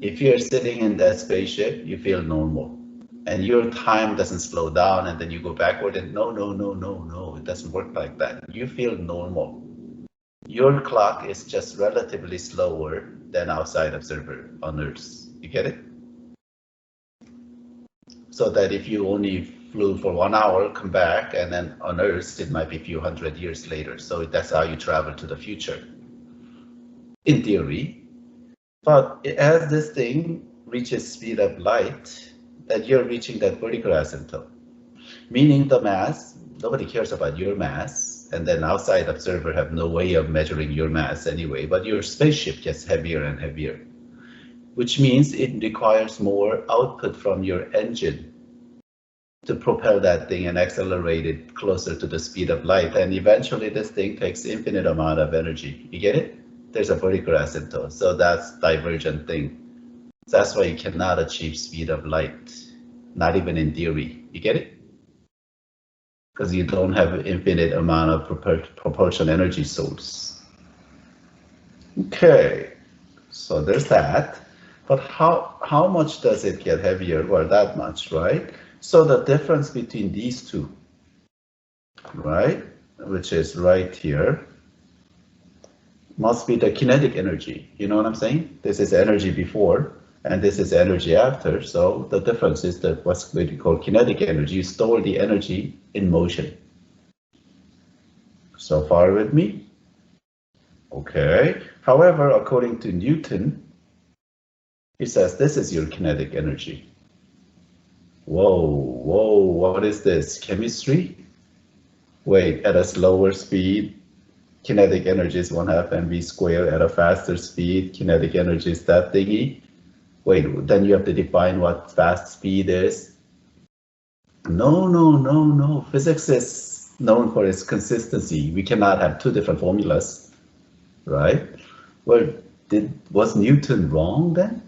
If you're sitting in that spaceship, you feel normal. And your time doesn't slow down and then you go backward and no, it doesn't work like that. You feel normal. Your clock is just relatively slower than outside observer on Earth. You get it? So that if you only flew for 1 hour, come back, and then on Earth, it might be a few hundred years later. So that's how you travel to the future, in theory. But as this thing reaches speed of light, that you're reaching that vertical asymptote, meaning the mass, nobody cares about your mass, and then outside observer have no way of measuring your mass anyway, but your spaceship gets heavier and heavier, which means it requires more output from your engine to propel that thing and accelerate it closer to the speed of light. And eventually this thing takes infinite amount of energy. You get it? There's a vertical asymptote, so that's divergent thing. That's why you cannot achieve speed of light, not even in theory. You get it? Because you don't have an infinite amount of propulsion energy source. Okay, so there's that. But how much does it get heavier? Well, that much, right? So the difference between these two, right, which is right here, must be the kinetic energy. You know what I'm saying? This is energy before, and this is energy after. So the difference is that what's we call kinetic energy. You store the energy in motion. So far with me? Okay. However, according to Newton, he says this is your kinetic energy. Whoa, what is this? Chemistry? Wait, at a slower speed, kinetic energy is 1/2 mv squared. At a faster speed, kinetic energy is that thingy. Wait, then you have to define what fast speed is. No. Physics is known for its consistency. We cannot have two different formulas, right? Well, was Newton wrong then?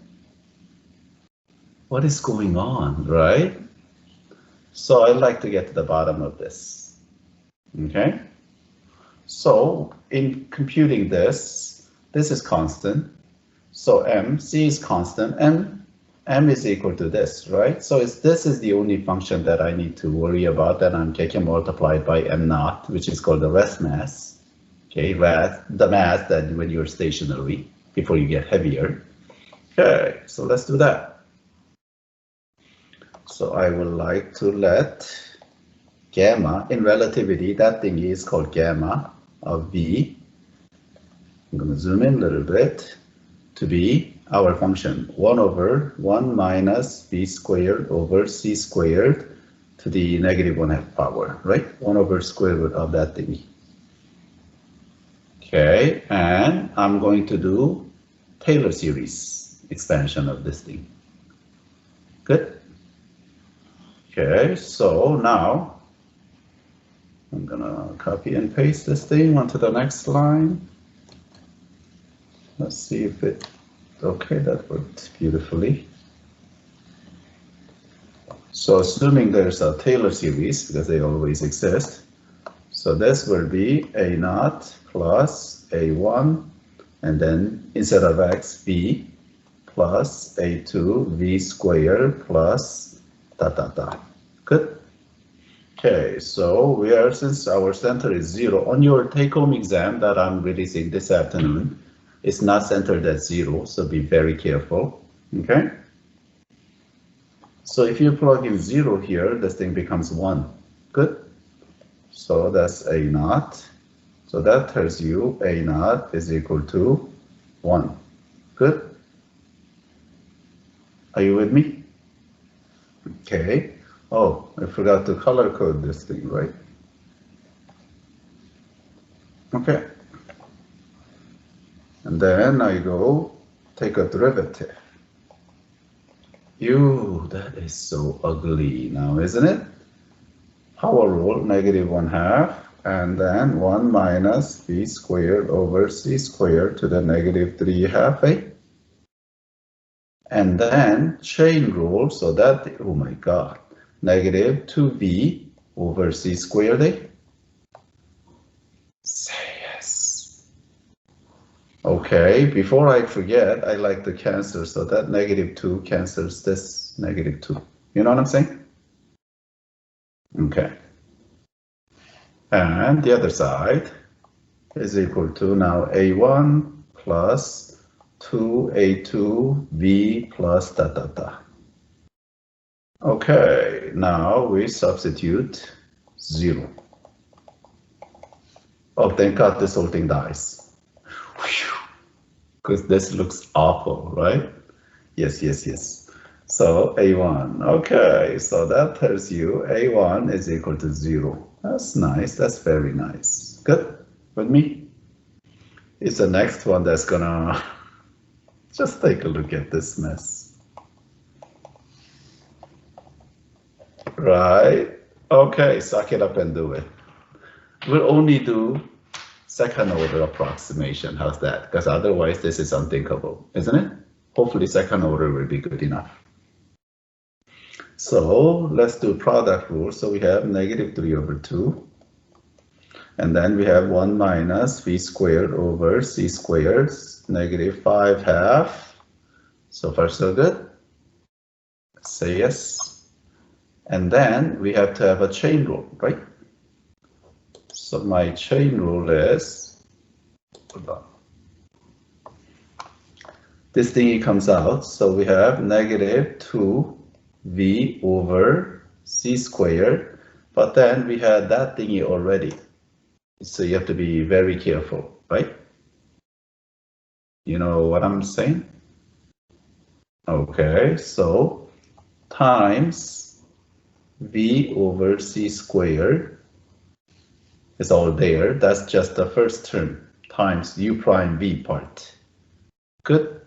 What is going on, right? So I'd like to get to the bottom of this, okay? So in computing this is constant. So C is constant, and M is equal to this, right? So this is the only function that I need to worry about, that I'm taking multiplied by M0, which is called the rest mass. Okay, the mass that when you're stationary, before you get heavier. Okay, so let's do that. So I would like to let gamma, in relativity, that thing is called gamma of V. I'm going to zoom in a little bit, to be our function 1/1 minus V squared over C squared to the -1/2 power, right? 1/√ square root of that thingy. Okay, and I'm going to do Taylor series expansion of this thing. Good. Okay, so now I'm gonna copy and paste this thing onto the next line. Let's see if it, okay, that worked beautifully. So assuming there's a Taylor series, because they always exist, so this will be A0 plus A1, and then instead of x, V plus A2 V squared plus ... Good. Okay, so we are, since our center is 0, on your take-home exam that I'm releasing this afternoon, it's not centered at 0, so be very careful. Okay. So if you plug in 0 here, this thing becomes 1. Good. So that's A0. So that tells you A0 is equal to 1. Good. Are you with me? Okay. Oh, I forgot to color code this thing, right? Okay. And then I go take a derivative. That is so ugly now, isn't it? Power rule, -1/2, and then 1 minus v squared over c squared to the -3/2. And then chain rule, so that, oh my god, -2v over c squared. Say yes. Okay, before I forget, I like to cancel, so that -2 cancels this -2. You know what I'm saying? Okay. And the other side is equal to now a1 plus 2a2v plus da da da. Okay, now we substitute 0. Oh, thank God this whole thing dies. Because this looks awful, right? Yes, yes, yes. So a1, okay, so that tells you a1 is equal to 0. That's nice, that's very nice. Good with me? It's the next one that's gonna just take a look at this mess. Right? Okay, suck it up and do it. We'll only do second order approximation. How's that? Because otherwise this is unthinkable, isn't it? Hopefully second order will be good enough. So let's do product rule. So we have -3/2. And then we have 1 minus v squared over c squared, -5/2. So far so good. Say yes. And then we have to have a chain rule, right? So my chain rule is, hold on. This thingy comes out, so we have -2v over c squared, but then we had that thingy already. So you have to be very careful, right? You know what I'm saying? Okay, so times v over c squared is all there. That's just the first term times u prime v part. Good.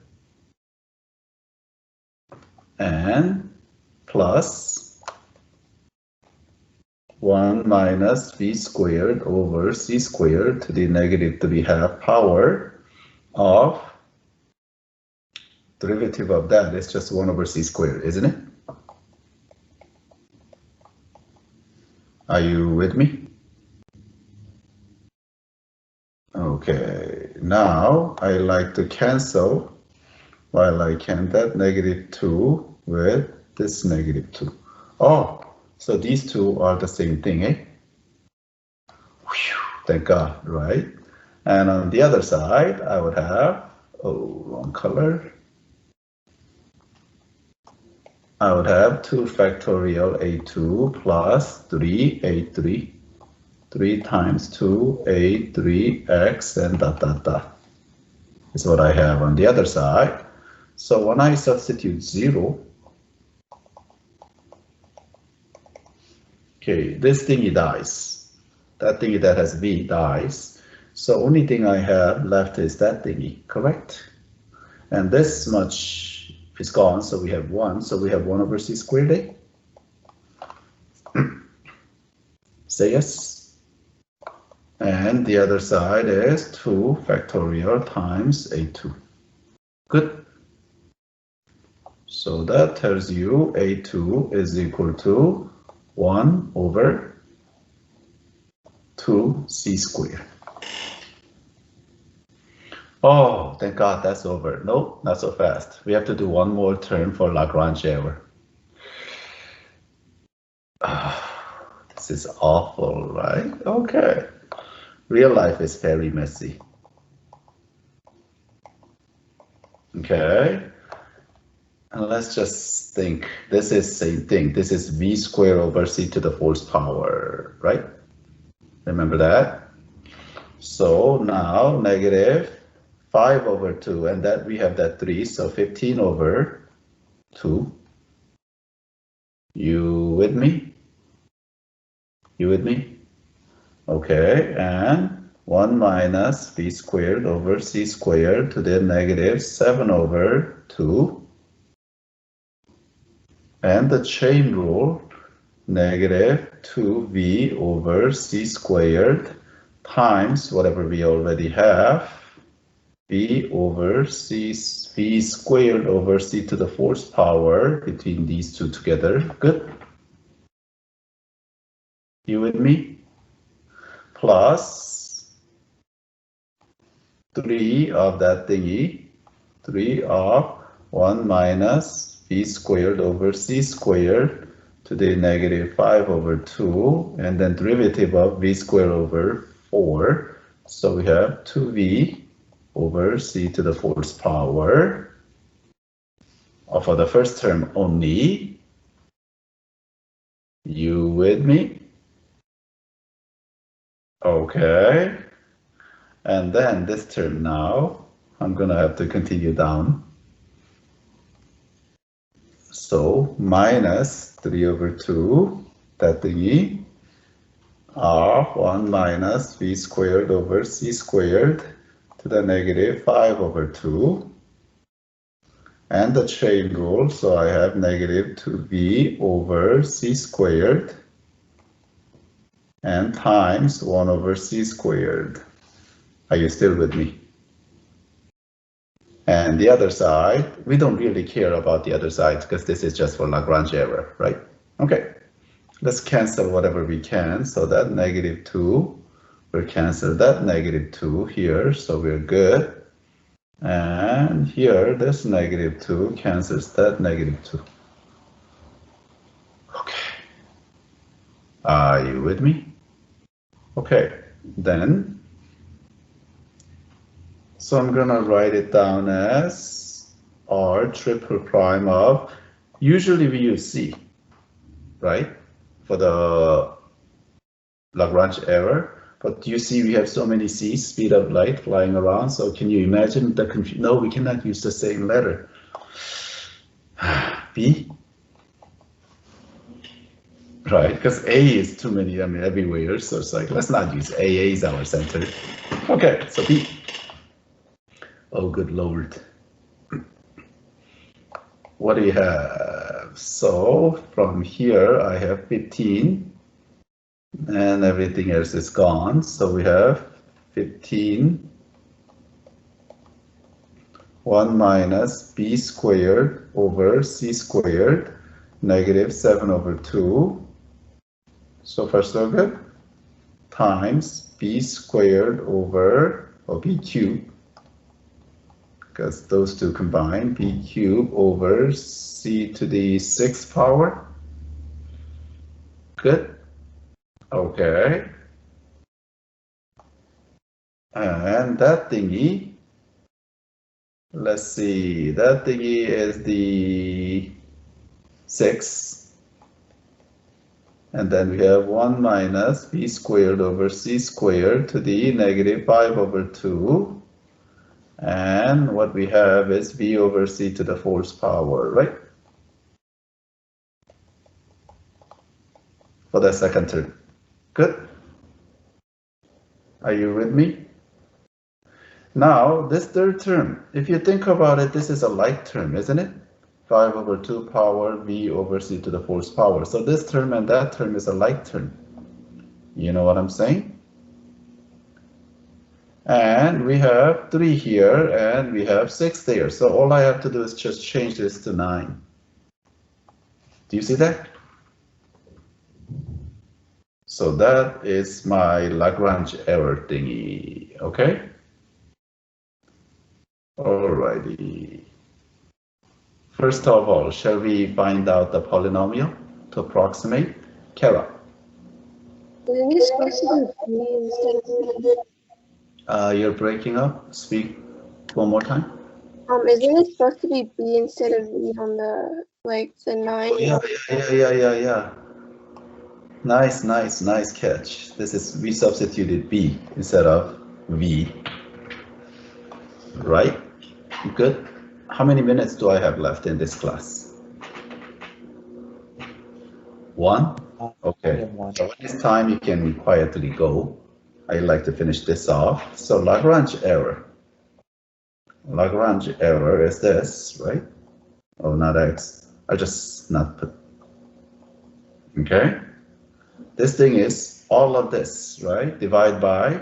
And plus 1 minus v squared over c squared to the -3/2 power of derivative of that is just 1 over c squared, isn't it? Are you with me? Okay, now I like to cancel while I can that -2 with this -2. Oh, so these two are the same thing, eh? Whew, thank God, right? And on the other side, I would have, oh, wrong color. I would have 2 factorial a2 plus 3a3. 3 times 2a3x and dot dot dot is what I have on the other side. So when I substitute 0, okay, this thingy dies. That thingy that has v dies. So only thing I have left is that thingy, correct? And this much is gone, so we have 1. So we have 1 over c squared, eh? Say yes. And the other side is 2 factorial times a2. Good. So that tells you a2 is equal to 1 over 2c squared. Oh, thank God that's over. No, not so fast. We have to do one more term for Lagrange error. This is awful, right? Okay. Real life is very messy. Okay. And let's just think, this is same thing. This is v squared over c to the 4th power, right? Remember that? So now -5 over 2, and that we have that 3, so 15 over 2. You with me? You with me? Okay, and 1 minus v squared over c squared to the negative 7 over 2. And the chain rule, negative 2v over c squared times whatever we already have, v over c, v squared over c to the fourth power between these two together. Good? You with me? Plus 3 of that thingy, 3 of 1 minus v squared over c squared to the negative 5 over 2, and then derivative of v squared over 4. So we have 2v over c to the fourth power. For the first term only. You with me? Okay. And then this term now, I'm gonna have to continue down. So minus 3 over 2, that thingy, of 1 minus v squared over c squared to the negative 5 over 2. And the chain rule, so I have negative 2v over c squared and times 1 over c squared. Are you still with me? And the other side, we don't really care about the other side because this is just for Lagrange error, right? Okay, let's cancel whatever we can. So that negative 2, we'll cancel that negative 2 here, so we're good. And here, this negative 2 cancels that negative 2. Okay. Are you with me? Okay, then. So I'm gonna write it down as R triple prime of, usually we use C, right? For the Lagrange error. But you see we have so many C's, speed of light, flying around. So can you imagine the confusion? No, we cannot use the same letter. B? Right, because A is too many, I mean, everywhere. So it's like, let's not use A. A is our center. Okay, so B. Oh, good Lord. What do you have? So from here, I have 15. And everything else is gone. So we have 15, 1 minus b squared over c squared, negative 7 over 2. So far so good. Times b squared over, or b cubed, because those two combine, b cubed over c to the 6th power. Good. Okay, and that thingy, let's see, that thingy is the 6, and then we have 1 minus b squared over c squared to the negative 5 over 2, and what we have is v over c to the 4th power, right? For the second term. Good. Are you with me? Now, this third term, if you think about it, this is a like term, isn't it? 5 over 2 power v over c to the 4th power. So this term and that term is a like term. You know what I'm saying? And we have 3 here and we have 6 there. So all I have to do is just change this to 9. Do you see that? So that is my Lagrange error thingy, okay? Alrighty. First of all, shall we find out the polynomial to approximate? Kara. Isn't it supposed to be B instead of You're breaking up. Speak one more time. isn't it supposed to be B instead of V on the the 9? Oh, yeah. Nice catch. This is, we substituted B instead of V. Right? Good. How many minutes do I have left in this class? 1? Only Okay. one. So when it's time, you can quietly go. I like to finish this off. So Lagrange error. Lagrange error is this, right? Oh, not X. I just not put. Okay. This thing is all of this, right? Divide by.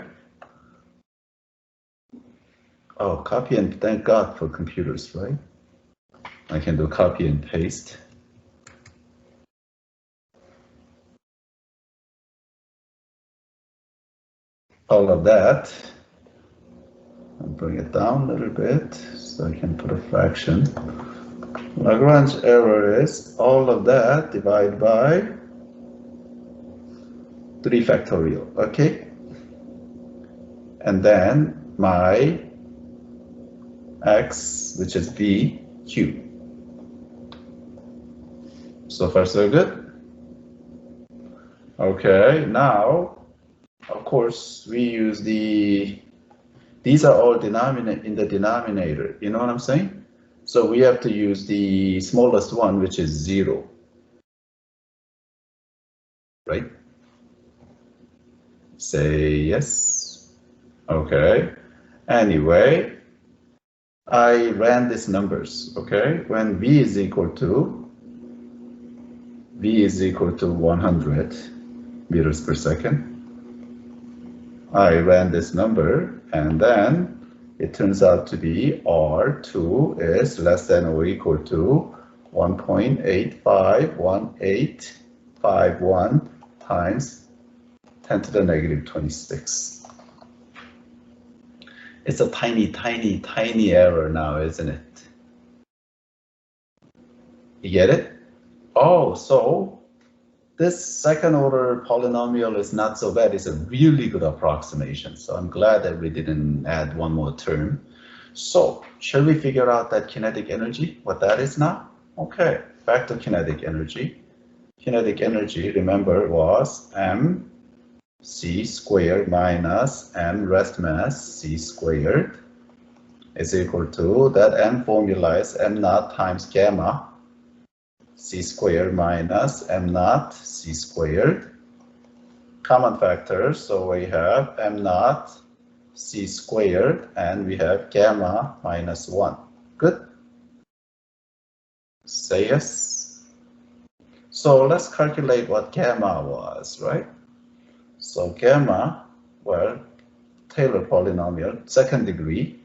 Oh, copy and thank God for computers, right? I can do copy and paste. All of that. I'll bring it down a little bit so I can put a fraction. Lagrange error is all of that divided by 3 factorial, okay? And then my x, which is b cubed. So far, so good. Okay, now, of course, we use these are all in the denominator. You know what I'm saying? So we have to use the smallest one, which is 0. Right? Say yes. Okay. Anyway, I ran these numbers, okay? When v is equal to 100 meters per second, I ran this number, and then it turns out to be R2 is less than or equal to 1.851851 times 10 to the negative 26. It's a tiny, tiny, tiny error now, isn't it? You get it? Oh, so this second order polynomial is not so bad. It's a really good approximation. So I'm glad that we didn't add one more term. So shall we figure out that kinetic energy, what that is now? Okay, back to kinetic energy. Kinetic energy, remember, was mc squared minus m rest mass c squared is equal to, that m formula is m naught times gamma c squared minus m naught c squared. Common factors, so we have m naught c squared and we have gamma minus 1. Good? Say yes. So let's calculate what gamma was, right? So gamma, well, Taylor polynomial, second degree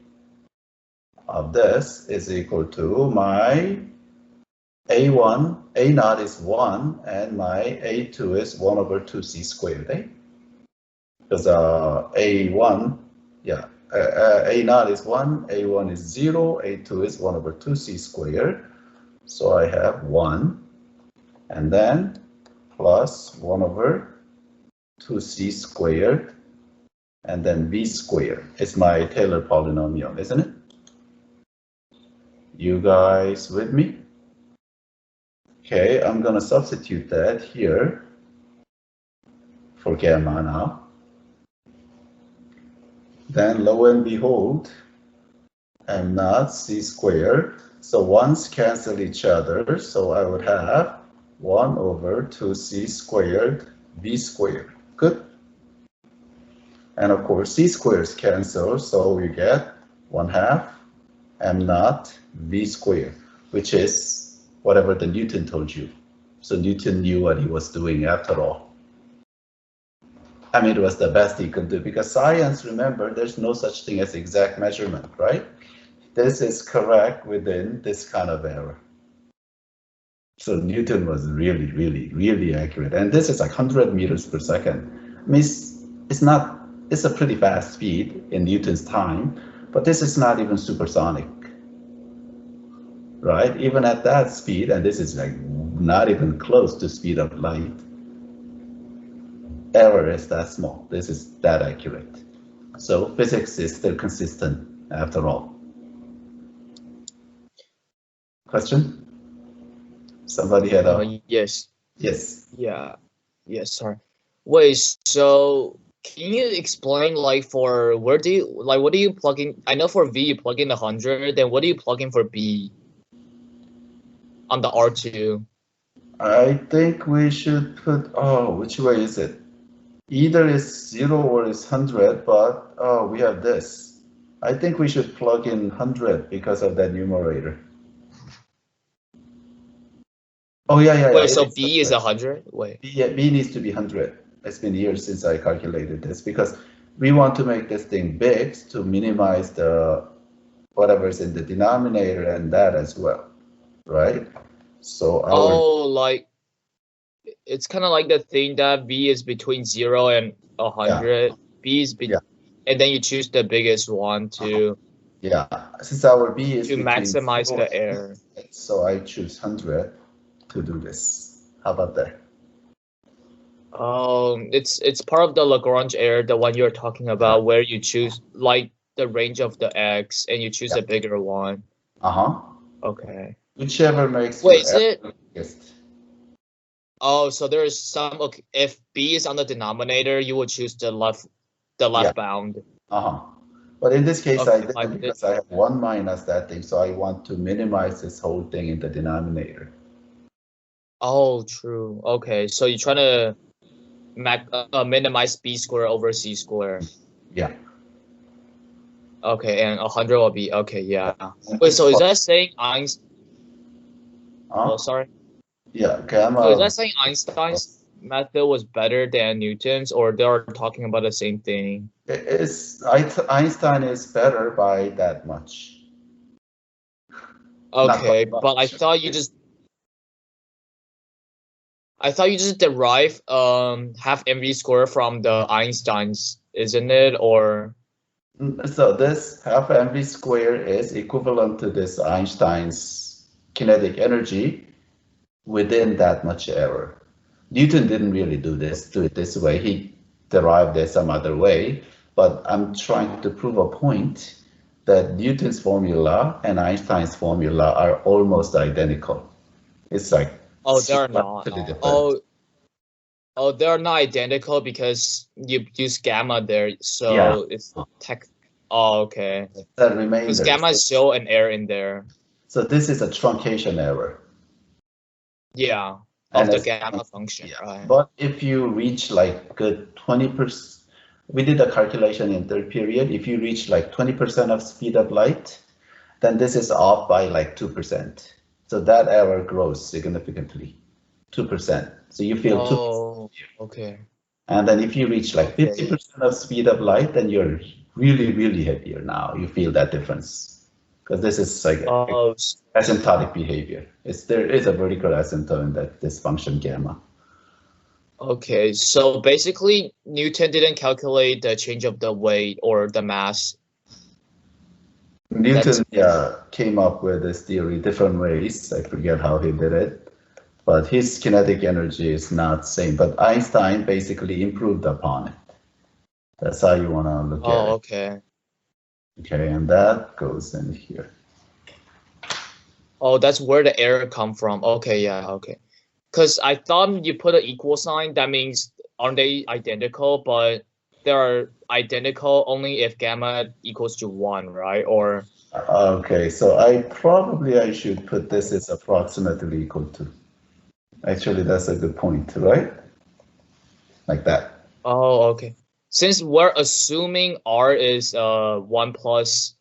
of this is equal to my A1, A naught is 1, and my A2 is 1 over 2c squared, eh? Because A1, yeah, A naught is 1, A1 is 0, A2 is 1 over 2c squared. So I have 1, and then plus 1 over 2c squared, and then v squared is my Taylor polynomial, isn't it? You guys with me? Okay, I'm going to substitute that here for gamma now. Then lo and behold, m naught c squared. So ones cancel each other. So I would have 1 over 2c squared v squared. Good. And of course, c squares cancel. So we get 1/2 m naught v squared, which is whatever the Newton told you. So Newton knew what he was doing after all. I mean, it was the best he could do, because science, remember, there's no such thing as exact measurement, right? This is correct within this kind of error. So Newton was really, really, really accurate. And this is like 100 meters per second. I mean, it's a pretty fast speed in Newton's time, but this is not even supersonic. Right? Even at that speed, and this is like not even close to speed of light, error is that small. This is that accurate. So physics is still consistent after all. Question? Somebody had a... Yes. Yes. Yeah. Yes, sorry. Wait, so can you explain, like, for what do you plug in? I know for V you plug in 100, then what do you plug in for B? On the R2. I think we should put, oh, which way is it? Either is 0 or is 100, but oh, we have this. I think we should plug in 100 because of that numerator. Oh, yeah. Wait, so B is 100? Wait. B needs to be 100. It's been years since I calculated this because we want to make this thing big to minimize the whatever's in the denominator and that as well, right? So like it's kind of like the thing that B is between 0 and 100. B is and then you choose the biggest one to since our B is to maximize the error. So I choose 100 to do this. How about that? It's part of the Lagrange error, the one you're talking about, where you choose like the range of the x and you choose a bigger one. Okay. Whichever makes. Wait, is it? Biggest. Oh, so there's some. Okay, if B is on the denominator, you would choose the left bound. But in this case, I didn't because I have 1 minus that thing, so I want to minimize this whole thing in the denominator. Oh, true. Okay, so you're trying to minimize B square over C square. Yeah. Okay, and 100 will be okay. Yeah. Wait, so is that saying Einstein? Oh, sorry. Yeah. Okay. So is that saying Einstein's method was better than Newton's, or they're talking about the same thing? Einstein is better by that much. Okay, but I thought you just derive half mv squared from the Einstein's, isn't it? Or so this half mv squared is equivalent to this Einstein's kinetic energy within that much error. Newton didn't really do it this way. He derived it some other way, but I'm trying to prove a point that Newton's formula and Einstein's formula are almost identical. It's like they're not. They're not identical because you use gamma there, so it's tech. Oh, okay. That remains because gamma show an error in there. So this is a truncation error. Yeah, of the gamma function, right? But if you reach like good 20%, we did a calculation in third period. If you reach like 20% of speed of light, then this is off by like 2%. So that error grows significantly, 2%. So you feel 2%. Oh, okay. And then if you reach like 50% of speed of light, then you're really, really heavier now. You feel that difference. Because this is like asymptotic behavior. There is a vertical asymptote in this function gamma. Okay, so basically Newton didn't calculate the change of the weight or the mass. Newton came up with this theory different ways. I forget how he did it, but his kinetic energy is not same. But Einstein basically improved upon it. That's how you want to look at it. Oh, okay. Okay, and that goes in here. Oh, that's where the error come from. Okay, yeah, okay. Because I thought you put an equal sign, that means aren't they identical? But they are identical only if gamma equals to 1, right? Or okay, so I should put this as approximately equal to. Actually, that's a good point, right? Like that. Oh, okay. Since we're assuming R is 1 plus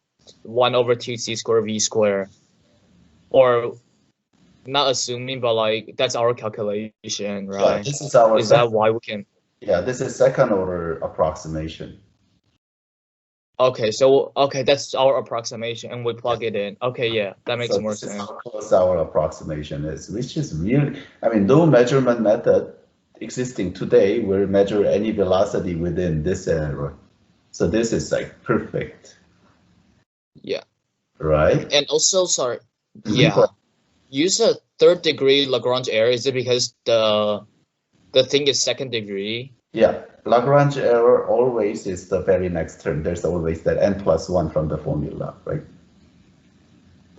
1 over 2c squared v squared, or not assuming, but like that's our calculation, right? Yeah, this is our. Is that why we can? Yeah, this is second order approximation. Okay, so that's our approximation, and we plug it in. Okay, yeah, that makes more sense. How close our approximation is, which is really, I mean, no measurement method existing today will measure any velocity within this error. So this is like perfect. Yeah. Right. And also, sorry. Yeah. Use a third degree Lagrange error. Is it because the thing is second degree? Yeah. Lagrange error always is the very next term. There's always that n+1 from the formula, right?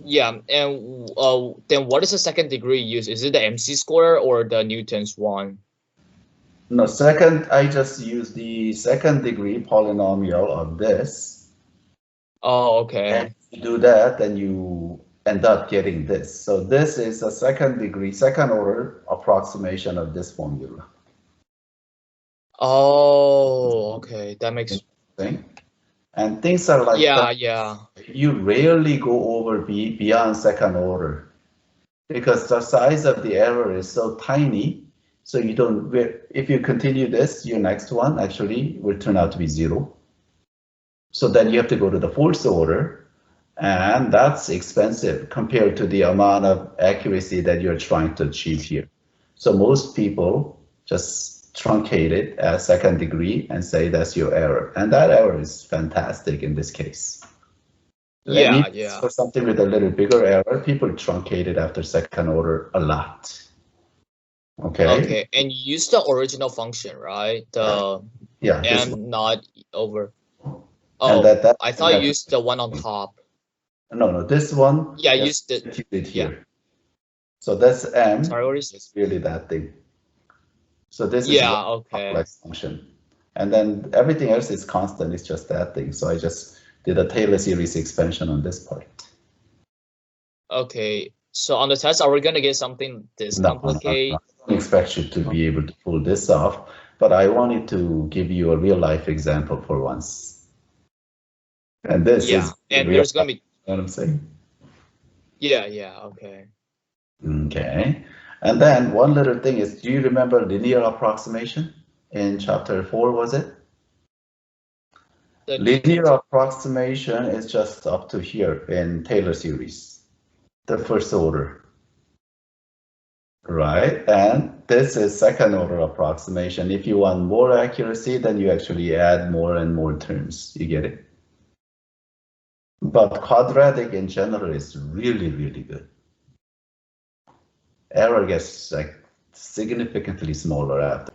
Yeah, and then what is the second degree used? Is it the MC square or the Newton's one? No, second, I just use the second degree polynomial of this. Oh, okay. And if you do that, then you end up getting this. So this is a second order approximation of this formula. Oh, okay, that makes sense. And things are like that. Yeah. You rarely go over beyond second order because the size of the error is so tiny. So you don't, if you continue this, your next one actually will turn out to be 0. So then you have to go to the fourth order, and that's expensive compared to the amount of accuracy that you're trying to achieve here. So most people just truncate it as second degree and say that's your error. And that error is fantastic in this case. Yeah. For something with a little bigger error, people truncate it after second order a lot. Okay, and use the original function, right? And not over. Oh, and I thought you used the one on top. No, this one. Yeah, I used it here. Yeah. So that's m. Sorry, what is it's really that thing. So this is complex function, and then everything else is constant. It's just that thing. So I just did a Taylor series expansion on this part. Okay. So on the test, are we gonna get something this complicated? I don't expect you to be able to pull this off, but I wanted to give you a real life example for once. And this is and there's gonna be. You know what I'm saying? Yeah. Okay. Okay. And then one little thing is, do you remember linear approximation in chapter 4? Was it? Linear approximation is just up to here in Taylor series, the first order. Right, and this is second order approximation. If you want more accuracy, then you actually add more and more terms. You get it? But quadratic in general is really, really good. Error gets like significantly smaller after.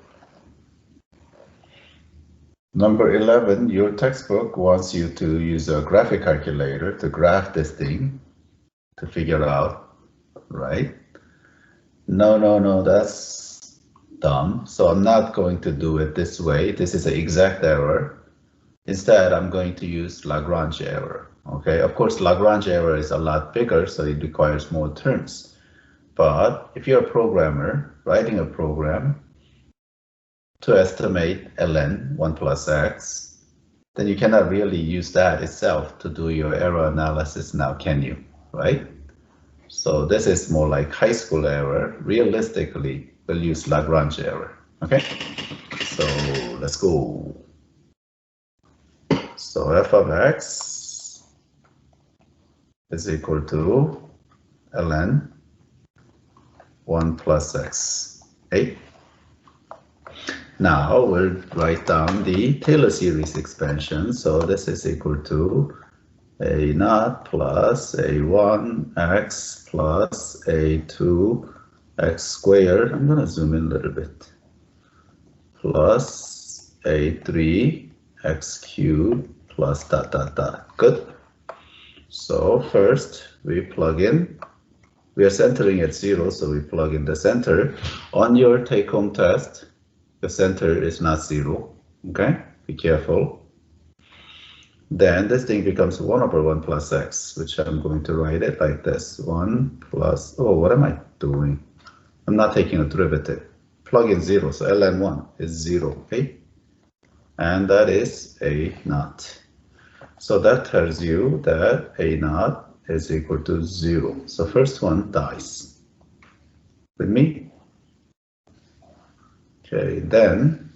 Number 11, your textbook wants you to use a graphic calculator to graph this thing to figure out, right? No, that's dumb. So I'm not going to do it this way. This is an exact error. Instead, I'm going to use Lagrange error. Okay, of course, Lagrange error is a lot bigger, so it requires more terms. But if you're a programmer writing a program to estimate ln 1 plus x, then you cannot really use that itself to do your error analysis now, can you? Right? So this is more like high school error. Realistically, we'll use Lagrange error. Okay, so let's go. So f of x is equal to ln 1 plus x. Okay. Now we'll write down the Taylor series expansion. So this is equal to a naught plus a1x plus a2x squared. I'm going to zoom in a little bit. Plus a3x cubed plus dot dot dot. Good. So first we plug in. We are centering at 0, so we plug in the center. On your take-home test, the center is not 0. Okay, be careful. Then this thing becomes 1 over 1 plus x, which I'm going to write it like this. 1 plus, oh, what am I doing? I'm not taking a derivative. Plug in 0, so ln 1 is 0, okay? And that is a naught. So that tells you that a naught is equal to 0. So first one dies. With me? Okay, then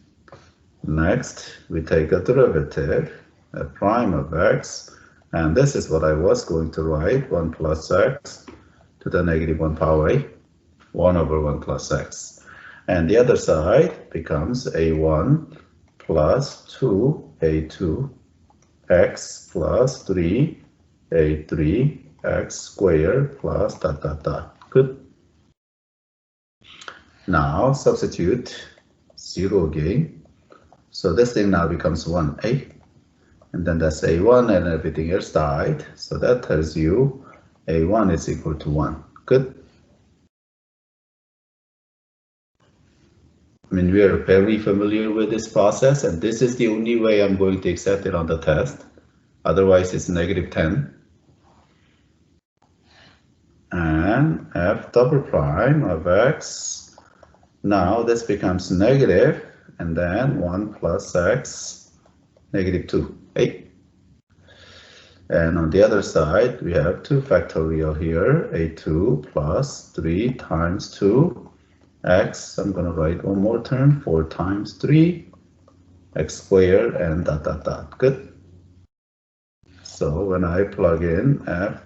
next we take a derivative, a prime of x, and this is what I was going to write, 1 plus x to the negative 1 power a, 1 over 1 plus x. And the other side becomes a1 plus 2a2 x plus 3a3 x squared plus dot dot dot. Good. Now substitute 0 again. So this thing now becomes 1a. And then that's a1 and everything else died. So that tells you a1 is equal to 1. Good. I mean, we are very familiar with this process, and this is the only way I'm going to accept it on the test. Otherwise, it's negative 10. then f double prime of x. Now this becomes negative, and then 1 plus x, negative 2, 8. And on the other side, we have 2 factorial here, a2 plus 3 times 2, x, I'm going to write one more term, 4 times 3, x squared, and dot, dot, dot. Good. So when I plug in f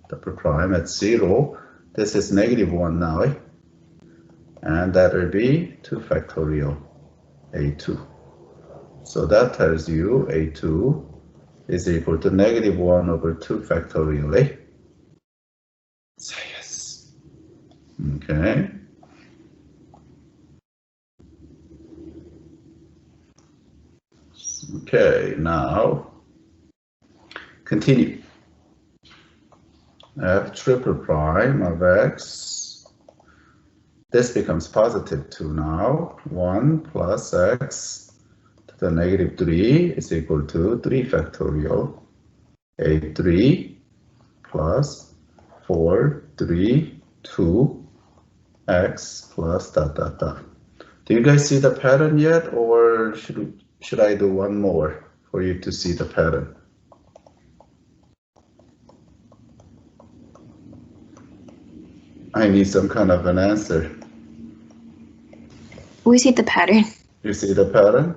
double prime at 0, this is negative 1 now, and that will be 2 factorial a2. So that tells you a2 is equal to negative 1 over 2 factorial a. So yes. Okay. Okay, now continue. F triple prime of x. This becomes positive 2 now. 1 plus x to the negative 3 is equal to 3 factorial a3 plus 4, 3, 2, x plus dot, dot, dot. Do you guys see the pattern yet, or should I do one more for you to see the pattern? I need some kind of an answer. We see the pattern. You see the pattern?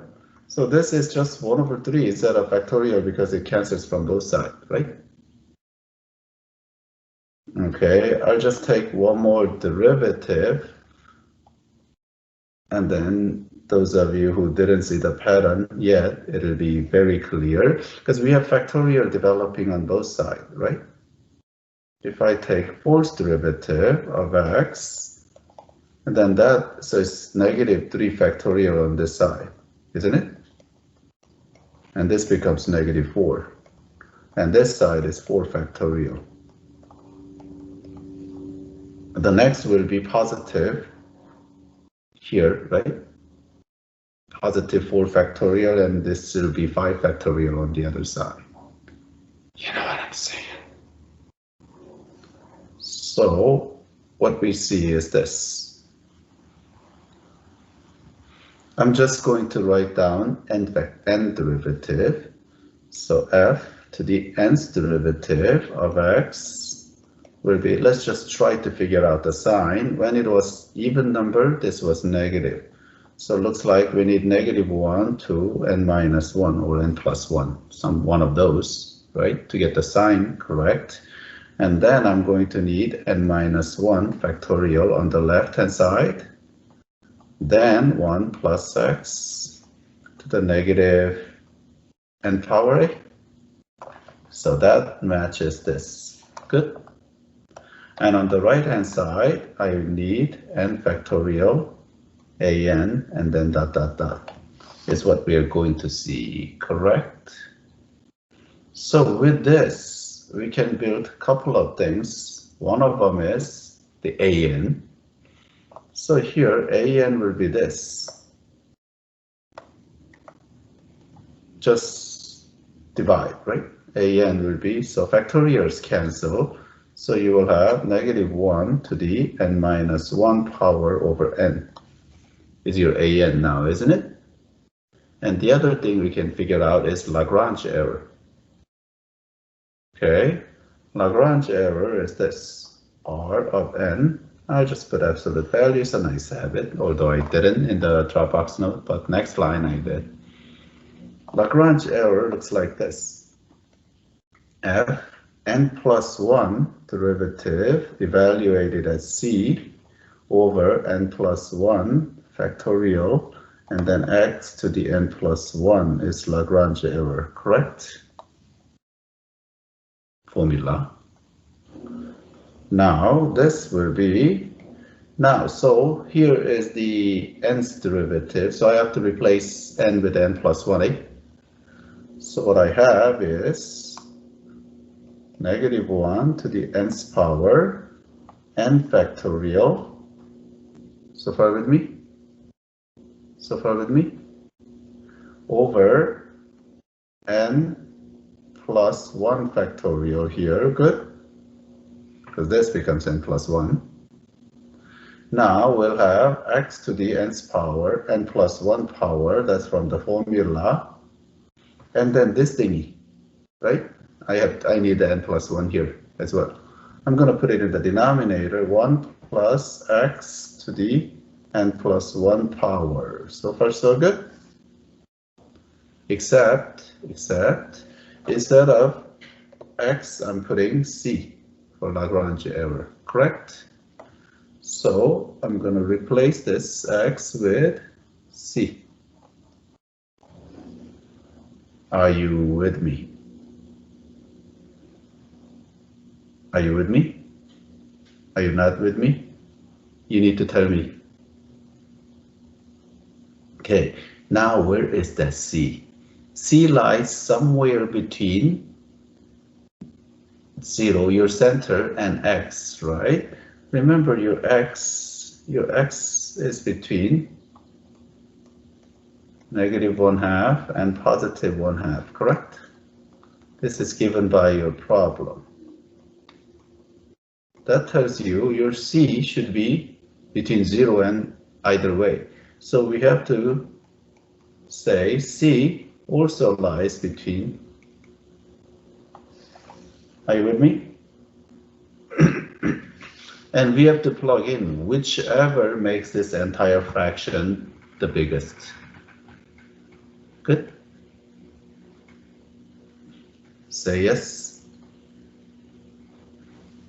So this is just 1 over 3 instead of factorial because it cancels from both sides, right? Okay, I'll just take one more derivative, and then those of you who didn't see the pattern yet, it'll be very clear because we have factorial developing on both sides, right? If I take fourth derivative of x, and then that, so it's negative 3 factorial on this side, isn't it? And this becomes negative 4. And this side is 4 factorial. The next will be positive here, right? Positive 4 factorial, and this will be 5 factorial on the other side. You know what I'm saying? So what we see is this. I'm just going to write down n derivative. So f to the nth derivative of x will be, let's just try to figure out the sign. When it was even number, this was negative. So it looks like we need negative 1 to n minus 1 or n plus 1, some one of those, right, to get the sign correct. And then I'm going to need n minus 1 factorial on the left-hand side. Then 1 plus x to the negative n power a. So that matches this. Good. And on the right-hand side, I need n factorial an, and then dot, dot, dot is what we are going to see, correct? So with this, we can build a couple of things. One of them is the an. So here, an will be this. Just divide, right? An will be, so factorials cancel. So you will have negative 1 to the n minus 1 power over n is your an now, isn't it? And the other thing we can figure out is Lagrange error. Okay, Lagrange error is this, r of n. I'll just put absolute values, a nice habit, although I didn't in the Dropbox note, but next line I did. Lagrange error looks like this. F n plus 1 derivative evaluated as c over n plus 1 factorial, and then x to the n plus 1 is Lagrange error, correct? Formula. Now this will be, now so here is the nth derivative, so I have to replace n with n plus 1, eh? So what I have is negative 1 to the nth power n factorial. So far with me? So far with me? Over n plus 1 factorial here, good? because this becomes n plus 1. Now we'll have x to the nth power, n plus 1 power, that's from the formula, and then this thingy, right? I need the n plus 1 here as well. I'm going to put it in the denominator, 1 plus x to the n plus 1 power. So far so good. Except instead of x, I'm putting c for Lagrange error, correct? So I'm going to replace this x with c. Are you with me? Are you with me? Are you not with me? You need to tell me. Okay, now where is the c? C lies somewhere between 0, your center, and x, right? Remember your x is between -1/2 and +1/2, correct? This is given by your problem. That tells you your c should be between 0 and either way. So we have to say c also lies between. Are you with me? And we have to plug in whichever makes this entire fraction the biggest. Good? Say yes.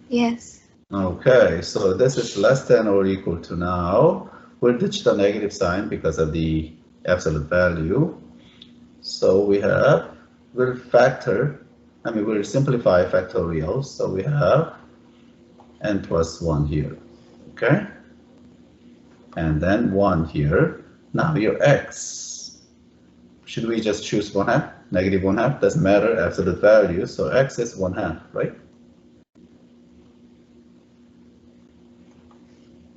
Yes. Okay, so this is less than or equal to now. We'll ditch the negative sign because of the absolute value. So we'll we'll simplify factorial. So we have n plus 1 here, okay? And then 1 here. Now your x, should we just choose 1/2? -1/2, doesn't matter, absolute value. So x is 1/2, right?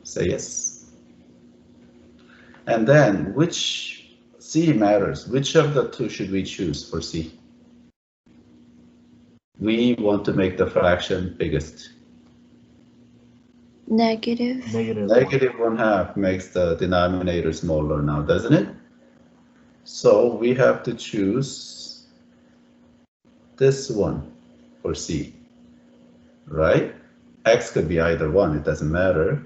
Say yes. And then which c matters? Which of the two should we choose for c? We want to make the fraction biggest. Negative. -1/2 makes the denominator smaller now, doesn't it? So we have to choose this one for c, right? X could be either one, it doesn't matter.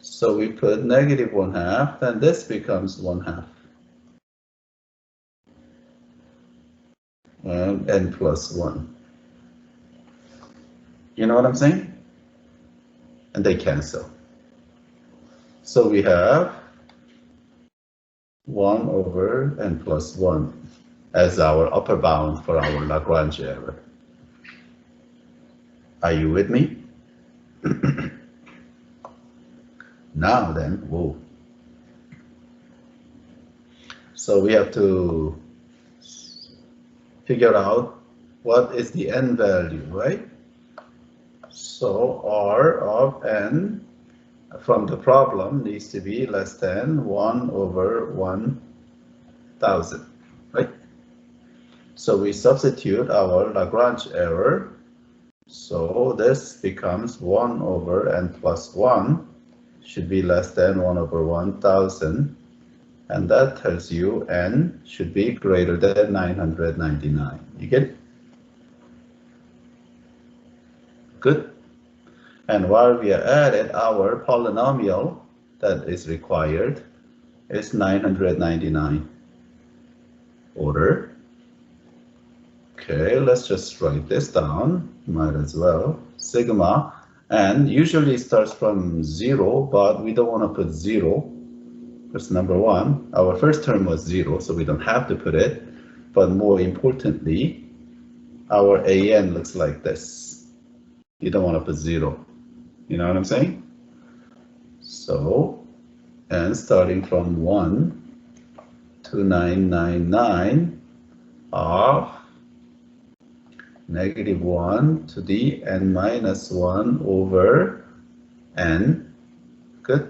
So we put -1/2, and this becomes 1/2. And n plus 1. You know what I'm saying? And they cancel. So we have 1 over n plus 1 as our upper bound for our Lagrange error. Are you with me? Now then, whoa. So we have to figure out what is the n value, right? So r of n from the problem needs to be less than 1 over 1,000, right? So we substitute our Lagrange error. So this becomes 1 over n plus 1 should be less than 1 over 1,000. And that tells you n should be greater than 999. You get it? Good. And while we are at it, our polynomial that is required is 999 order. Okay, let's just write this down. Might as well. Sigma, and usually it starts from 0, but we don't want to put 0. That's number 1. Our first term was 0, so we don't have to put it. But more importantly, our an looks like this. You don't want to put 0. You know what I'm saying? So, and starting from 1 to 999 of -1 to the n minus 1 over n. Good.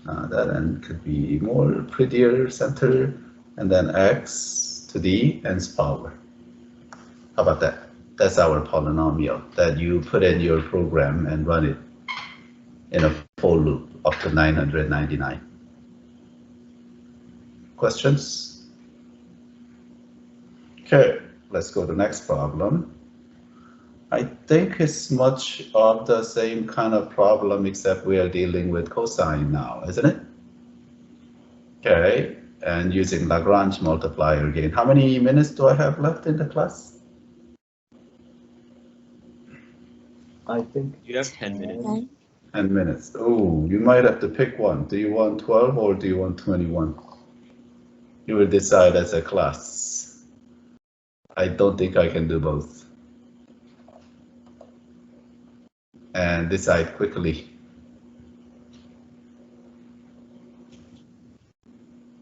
That n could be more prettier center, and then x to the nth power. How about that? That's our polynomial that you put in your program and run it in a for loop up to 999. Questions? Okay, let's go to the next problem. I think it's much of the same kind of problem, except we are dealing with cosine now, isn't it? Okay, and using Lagrange multiplier again. How many minutes do I have left in the class? I think You have 10 minutes. 10 minutes. Oh, you might have to pick one. Do you want 12 or do you want 21? You will decide as a class. I don't think I can do both. And decide quickly.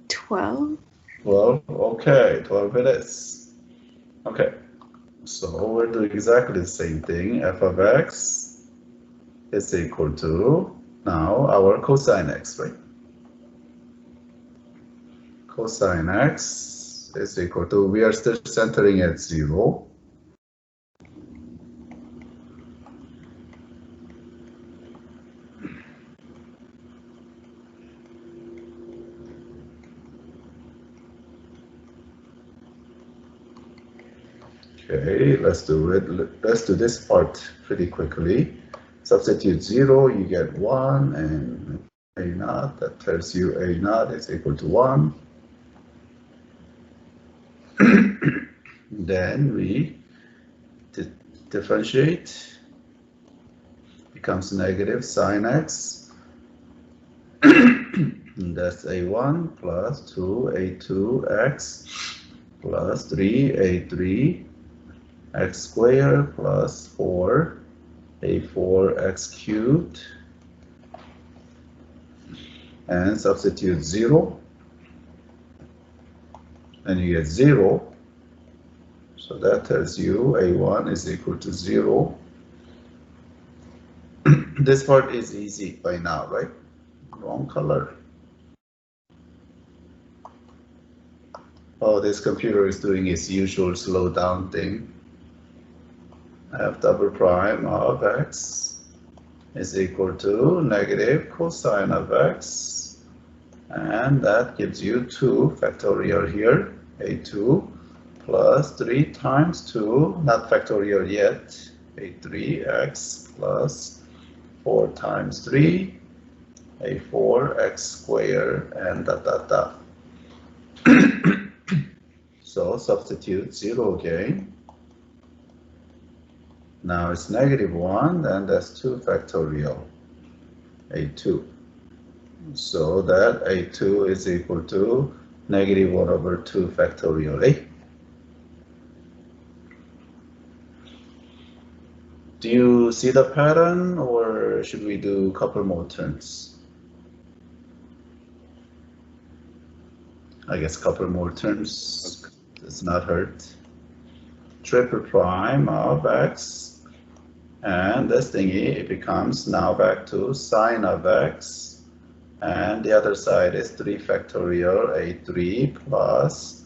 12. 12, okay, 12 it is. Okay, so we're doing exactly the same thing. F of x is equal to now our cosine x, right? Cosine x is equal to, we are still centering at 0. Okay, let's do it. Let's do this part pretty quickly. Substitute 0, you get 1, and a naught, that tells you a naught is equal to 1. Then we differentiate, becomes negative sine x. That's a1 plus 2a2x plus 3a3 x squared plus 4a4x cubed, and substitute 0, and you get 0. So that tells you a1 is equal to 0. This part is easy by now, right? Wrong color. Oh, this computer is doing its usual slow down thing. F double prime of x is equal to negative cosine of x, and that gives you 2 factorial here, a2 plus 3 times 2, not factorial yet, a3x plus 4 times 3, a4x squared, and dot dot dot. So substitute 0 again. Now it's negative 1, and that's 2 factorial, a2. So that a2 is equal to negative 1 over 2 factorial a. Do you see the pattern, or should we do a couple more turns? I guess a couple more turns does not hurt. Triple prime of x. And this thingy, it becomes now back to sine of x, and the other side is 3 factorial a3 plus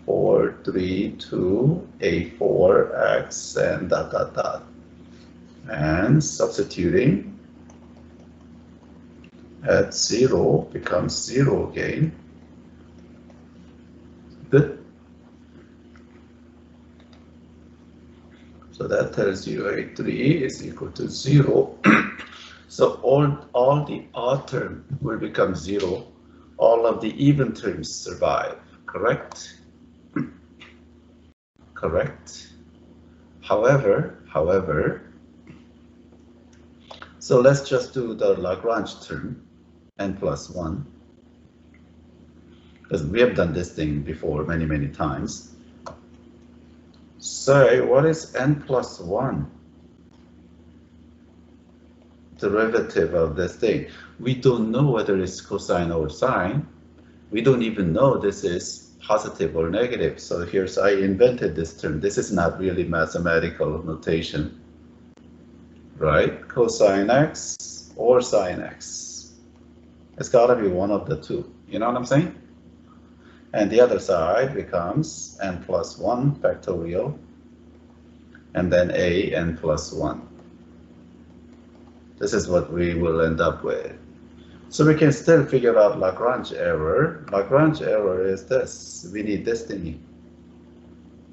4, 3, 2, a4x, and dot dot dot. And substituting at 0 becomes 0 again. Good. So that tells you a3 is equal to 0. So all the odd terms will become 0. All of the even terms survive, correct? Correct. However, so let's just do the Lagrange term, n plus 1. Because we have done this thing before many times. Say, what is n plus 1? Derivative of this thing. We don't know whether it's cosine or sine. We don't even know this is positive or negative. So here's, I invented this term. This is not really mathematical notation, right? Cosine x or sine x. It's gotta be one of the two. You know what I'm saying? And the other side becomes n plus 1 factorial and then a n plus 1. This is what we will end up with. So we can still figure out Lagrange error. Lagrange error is this. We need this thingy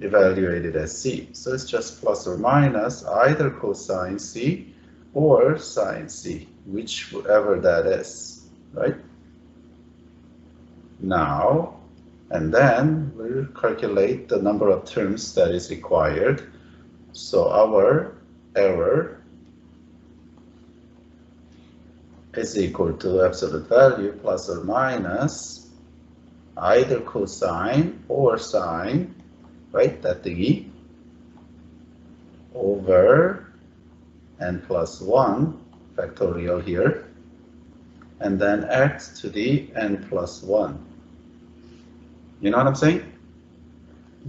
evaluated as c. So it's just plus or minus either cosine c or sine c, whichever that is, right? Now, and then we'll calculate the number of terms that is required. So our error is equal to absolute value plus or minus either cosine or sine, right, that thingy, over n plus 1 factorial here, and then x to the n plus 1. You know what I'm saying?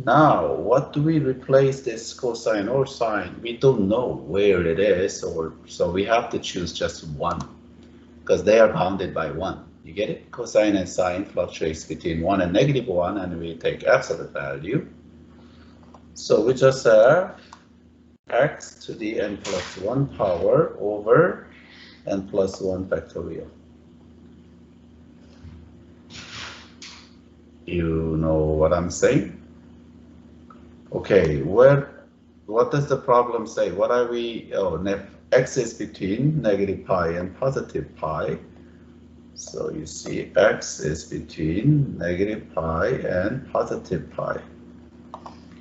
Now, what do we replace this cosine or sine? We don't know where it is, so we have to choose just one, because they are bounded by 1. You get it? Cosine and sine fluctuates between 1 and -1, and we take absolute value. So we just have x to the n plus 1 power over n plus 1 factorial. You know what I'm saying? Okay, what does the problem say? What are we, x is between -pi and +pi. So you see x is between -pi and +pi.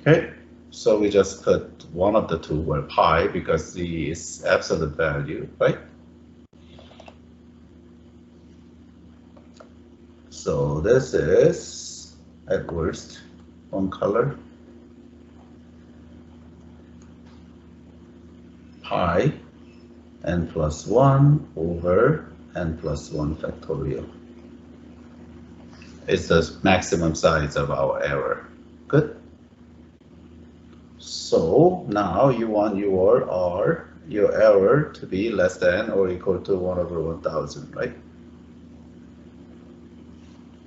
Okay, so we just put one of the two where pi, because the is absolute value, right? So this is at worst one color. Pi n plus 1 over n plus 1 factorial. It's the maximum size of our error. Good. So now you want your error to be less than or equal to 1 over 1000, right?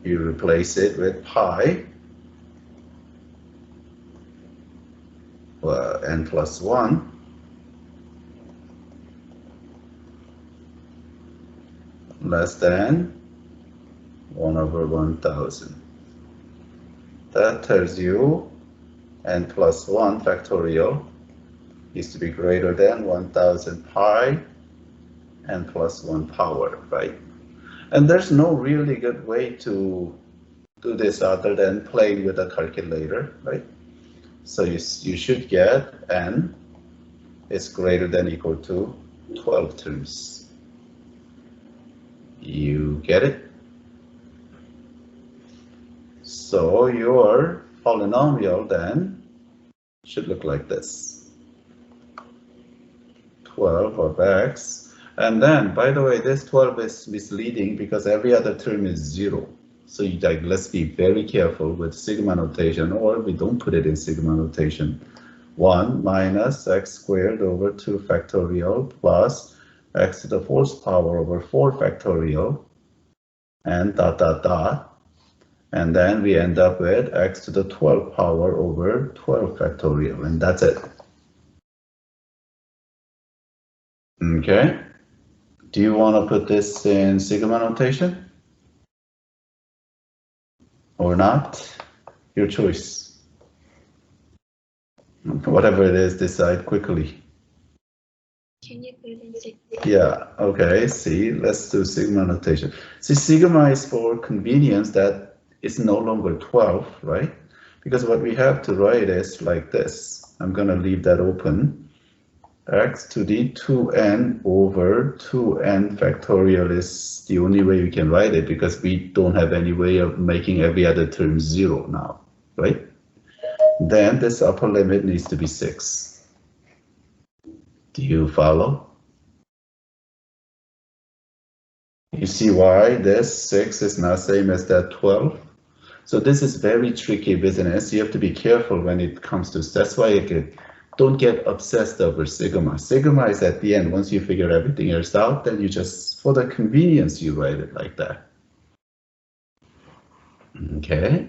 You replace it with pi, well, n plus 1, less than 1 over 1000. That tells you n plus 1 factorial is to be greater than 1000 pi n plus 1 power, right? And there's no really good way to do this other than playing with a calculator, right? So you should get n is greater than or equal to 12 terms. You get it? So your polynomial then should look like this. 12 of x. And then, by the way, this 12 is misleading because every other term is 0. So let's be very careful with sigma notation, or we don't put it in sigma notation. 1 minus x squared over 2 factorial plus x to the 4th power over 4 factorial, and dot dot dot, and then we end up with x to the 12th power over 12 factorial, and that's it. Okay, do you want to put this in sigma notation or not? Your choice. Whatever it is, decide quickly. Can you put it in sigma? Yeah, okay, see, let's do sigma notation. See, sigma is for convenience that it's no longer 12, right? Because what we have to write is like this. I'm going to leave that open. X to the 2n over 2n factorial is the only way we can write it, because we don't have any way of making every other term 0 now, right? Then this upper limit needs to be 6. Do you follow? You see why this 6 is not same as that 12? So this is very tricky business. You have to be careful when it comes to, that's why don't get obsessed over sigma. Sigma is at the end. Once you figure everything else out, then you just, for the convenience, you write it like that. Okay.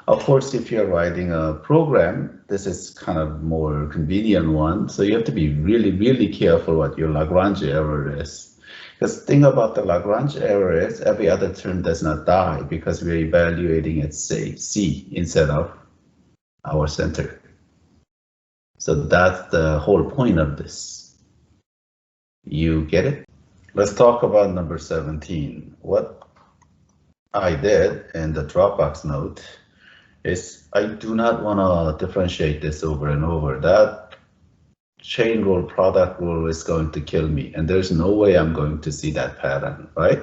Of course, if you're writing a program, this is kind of more convenient one. So you have to be really, really careful what your Lagrange error is. Because the thing about the Lagrange error is every other term does not die because we're evaluating at, say, C instead of our center. So that's the whole point of this. You get it? Let's talk about number 17. What I did in the Dropbox note is I do not want to differentiate this over and over. That chain rule, product rule is going to kill me, and there's no way I'm going to see that pattern, right?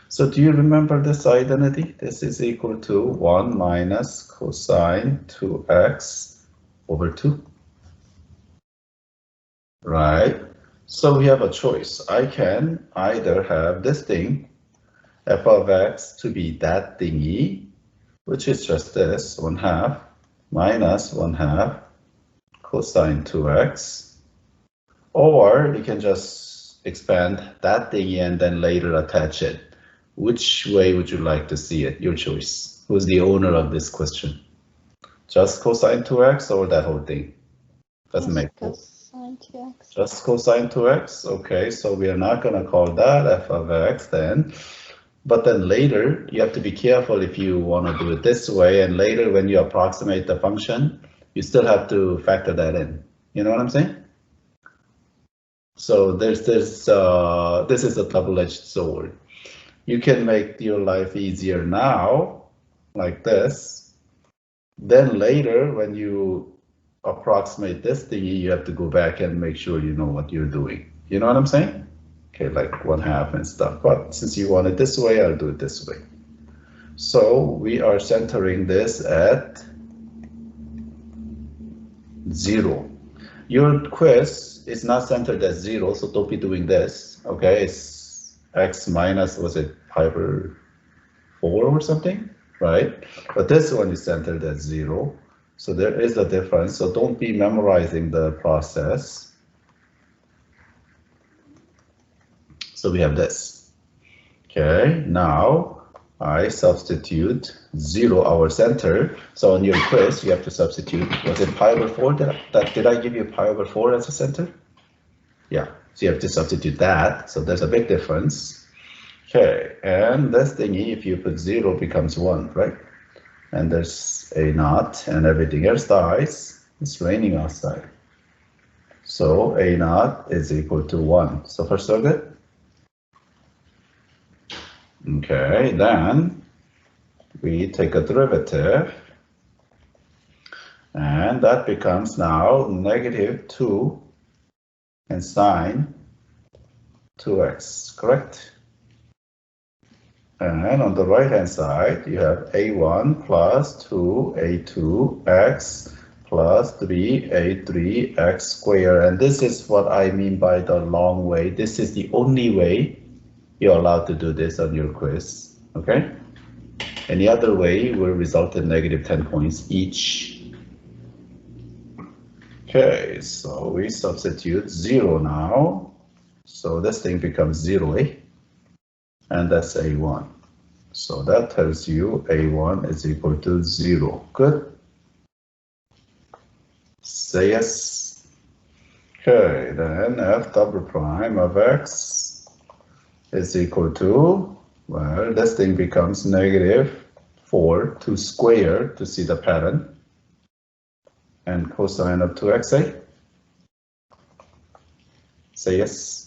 So do you remember this identity? This is equal to 1 minus cosine 2x over 2. Right? So we have a choice. I can either have this thing, f of x, to be that thingy, which is just this, 1/2 minus 1/2 cosine 2x, or you can just expand that thingy and then later attach it. Which way would you like to see it? Your choice. Who's the owner of this question? Just cosine 2x or that whole thing? Doesn't make sense. Cosine 2x. Just cosine 2x. Okay, so we are not going to call that f of x then. But then later, you have to be careful if you want to do it this way. And later, when you approximate the function, you still have to factor that in. You know what I'm saying? So there's this. This is a double-edged sword. You can make your life easier now, like this. Then later, when you approximate this thingy, you have to go back and make sure you know what you're doing. You know what I'm saying? Okay, like 1/2 and stuff. But since you want it this way, I'll do it this way. So we are centering this at 0. Your quiz is not centered at 0, so don't be doing this. Okay, it's x minus, was it pi over 4 or something, right? But this one is centered at 0. So there is a difference. So don't be memorizing the process. So we have this. Okay, now I substitute 0, our center. So on your quiz, you have to substitute, was it pi over 4? Did I give you pi over 4 as a center? Yeah, so you have to substitute that. So there's a big difference. Okay, and this thingy, if you put 0, becomes 1, right? And there's a naught and everything else dies. It's raining outside. So a naught is equal to 1. So far so good? Okay, then we take a derivative. And that becomes now negative 2 and sine 2x, correct? And on the right hand side, you have a1 plus 2a2x plus 3a3x squared. And this is what I mean by the long way. This is the only way you're allowed to do this on your quiz, okay? Any other way will result in negative 10 points each. Okay, so we substitute 0 now. So this thing becomes 0, eh? And that's a1. So that tells you a1 is equal to 0. Good? Say yes. Okay, then f double prime of x is equal to, well, this thing becomes negative 4 to square to see the pattern. And cosine of 2xa. Say yes.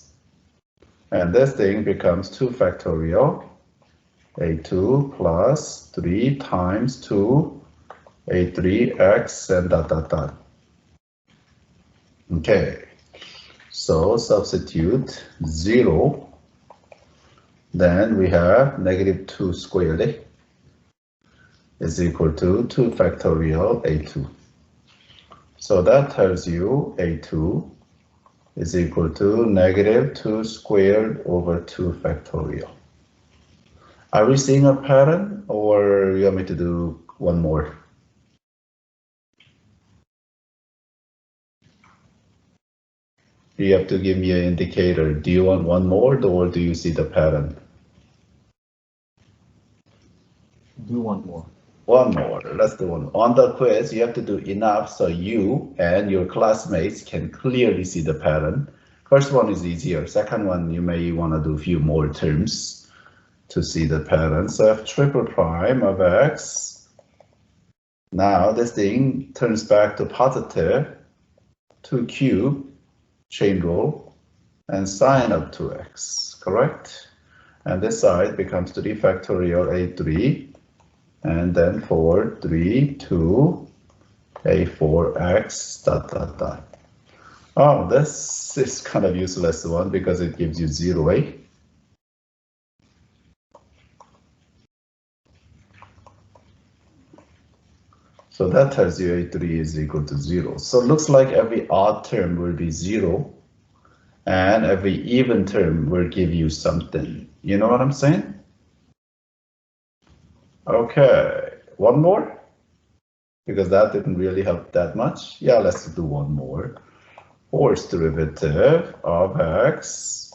And this thing becomes 2 factorial, a2 plus 3 times 2, a3x, and dot, dot, dot. Okay, so substitute 0. Then we have negative 2 squared is equal to 2 factorial a2. So that tells you a2 is equal to negative 2 squared over 2 factorial. Are we seeing a pattern, or you want me to do one more? You have to give me an indicator. Do you want one more, or do you see the pattern? Do one more. one more. Let's do one. On the quiz, you have to do enough so you and your classmates can clearly see the pattern. First one is easier. Second one, you may want to do a few more terms to see the pattern. So f triple prime of x. Now this thing turns back to positive 2 cube chain rule and sine of 2x, correct? And this side becomes 3 factorial a3 and then 4, 3, 2, a4x dot dot dot. Oh, this is kind of useless one because it gives you 0a. So that tells you a3 is equal to 0. So it looks like every odd term will be 0 and every even term will give you something. You know what I'm saying? Okay, one more? Because that didn't really help that much. Yeah, let's do one more. Fourth derivative of x.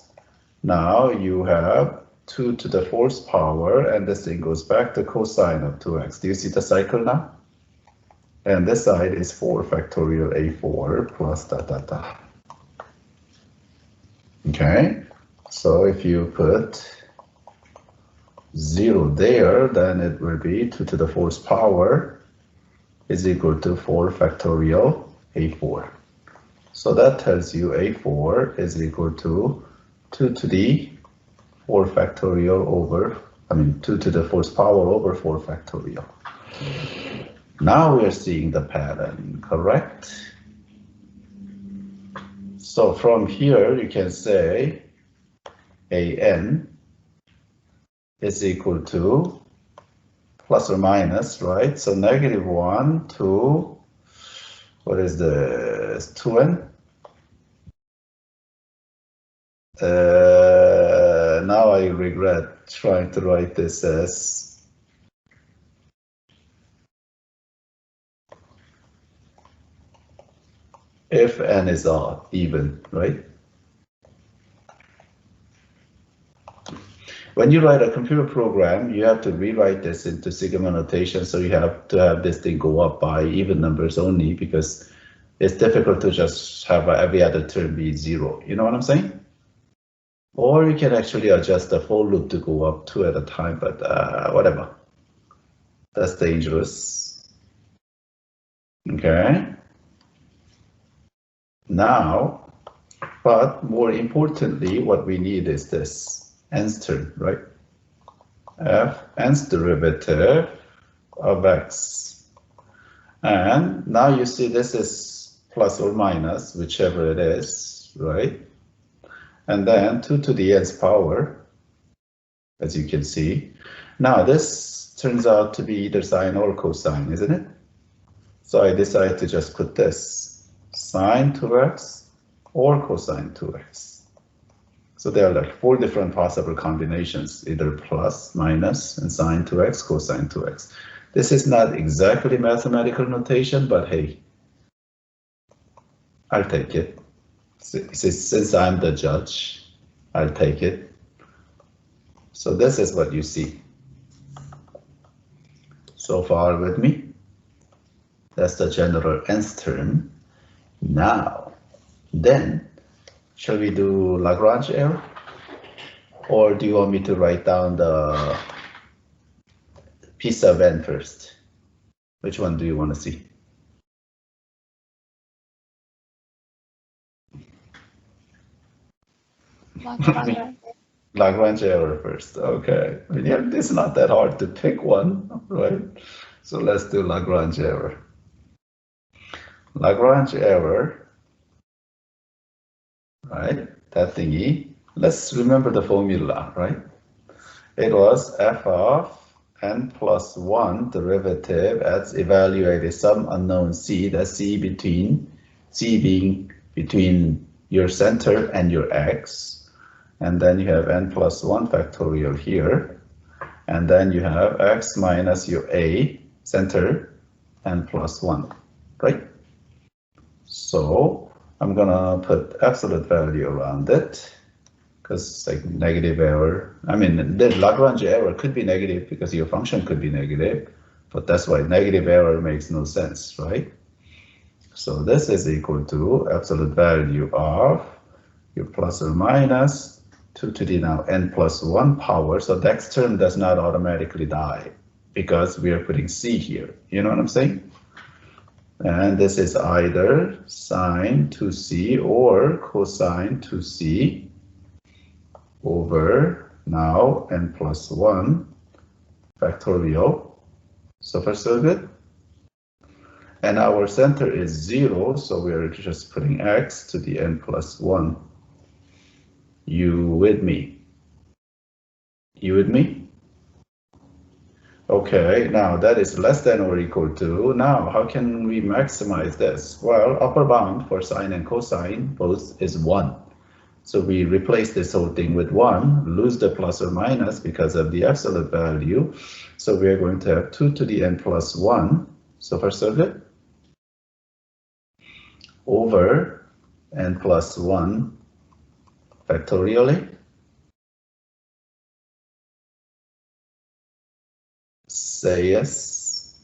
Now you have 2 to the 4th power, and this thing goes back to cosine of 2x. Do you see the cycle now? And this side is 4 factorial a4 plus dot dot dot. Okay, so if you put 0 there, then it will be 2 to the 4th power is equal to 4 factorial a4. So that tells you a4 is equal to 2 to the 4 factorial over, 2 to the 4th power over 4 factorial. Now we are seeing the pattern, correct? So from here you can say an is equal to plus or minus, right? So -1 to, what is this, 2n? Now I regret trying to write this as if n is odd, even, right? When you write a computer program, you have to rewrite this into sigma notation, so you have to have this thing go up by even numbers only, because it's difficult to just have every other term be 0. You know what I'm saying? Or you can actually adjust the for loop to go up 2 at a time, but whatever. That's dangerous. Okay. Now, but more importantly, what we need is this. Nth term, right? F nth derivative of x. And now you see this is plus or minus, whichever it is, right? And then 2 to the nth power, as you can see. Now this turns out to be either sine or cosine, isn't it? So I decided to just put this, sine 2x or cosine 2x. So there are like 4 different possible combinations, either plus, minus, and sine 2x, cosine 2x. This is not exactly mathematical notation, but hey, I'll take it. Since I'm the judge, I'll take it. So this is what you see. So far with me? That's the general nth term. Now, then, shall we do Lagrange error? Or do you want me to write down the piece of n first? Which one do you want to see? Lagrange error first. Okay. Yeah, it's not that hard to pick one, right? So let's do Lagrange error. Lagrange error, right? That thingy. Let's remember the formula, right? It was f of n plus 1 derivative as evaluated some unknown c, that's c being between your center and your x. And then you have n plus 1 factorial here. And then you have x minus your a, center, n plus 1, right? So I'm gonna put absolute value around it, because like negative error, the Lagrange error could be negative because your function could be negative. But that's why negative error makes no sense, right? So this is equal to absolute value of your plus or minus 2 to the now n plus 1 power. So that term does not automatically die because we are putting c here. You know what I'm saying? And this is either sine 2c or cosine 2c over now n plus 1 factorial. So far so good. And our center is 0, so we are just putting x to the n plus 1. You with me? You with me? Okay, now that is less than or equal to. Now, how can we maximize this? Well, upper bound for sine and cosine both is 1. So we replace this whole thing with 1, lose the plus or minus because of the absolute value. So we are going to have 2 to the n plus 1. So far so good. Over n plus 1 factorially. Say yes.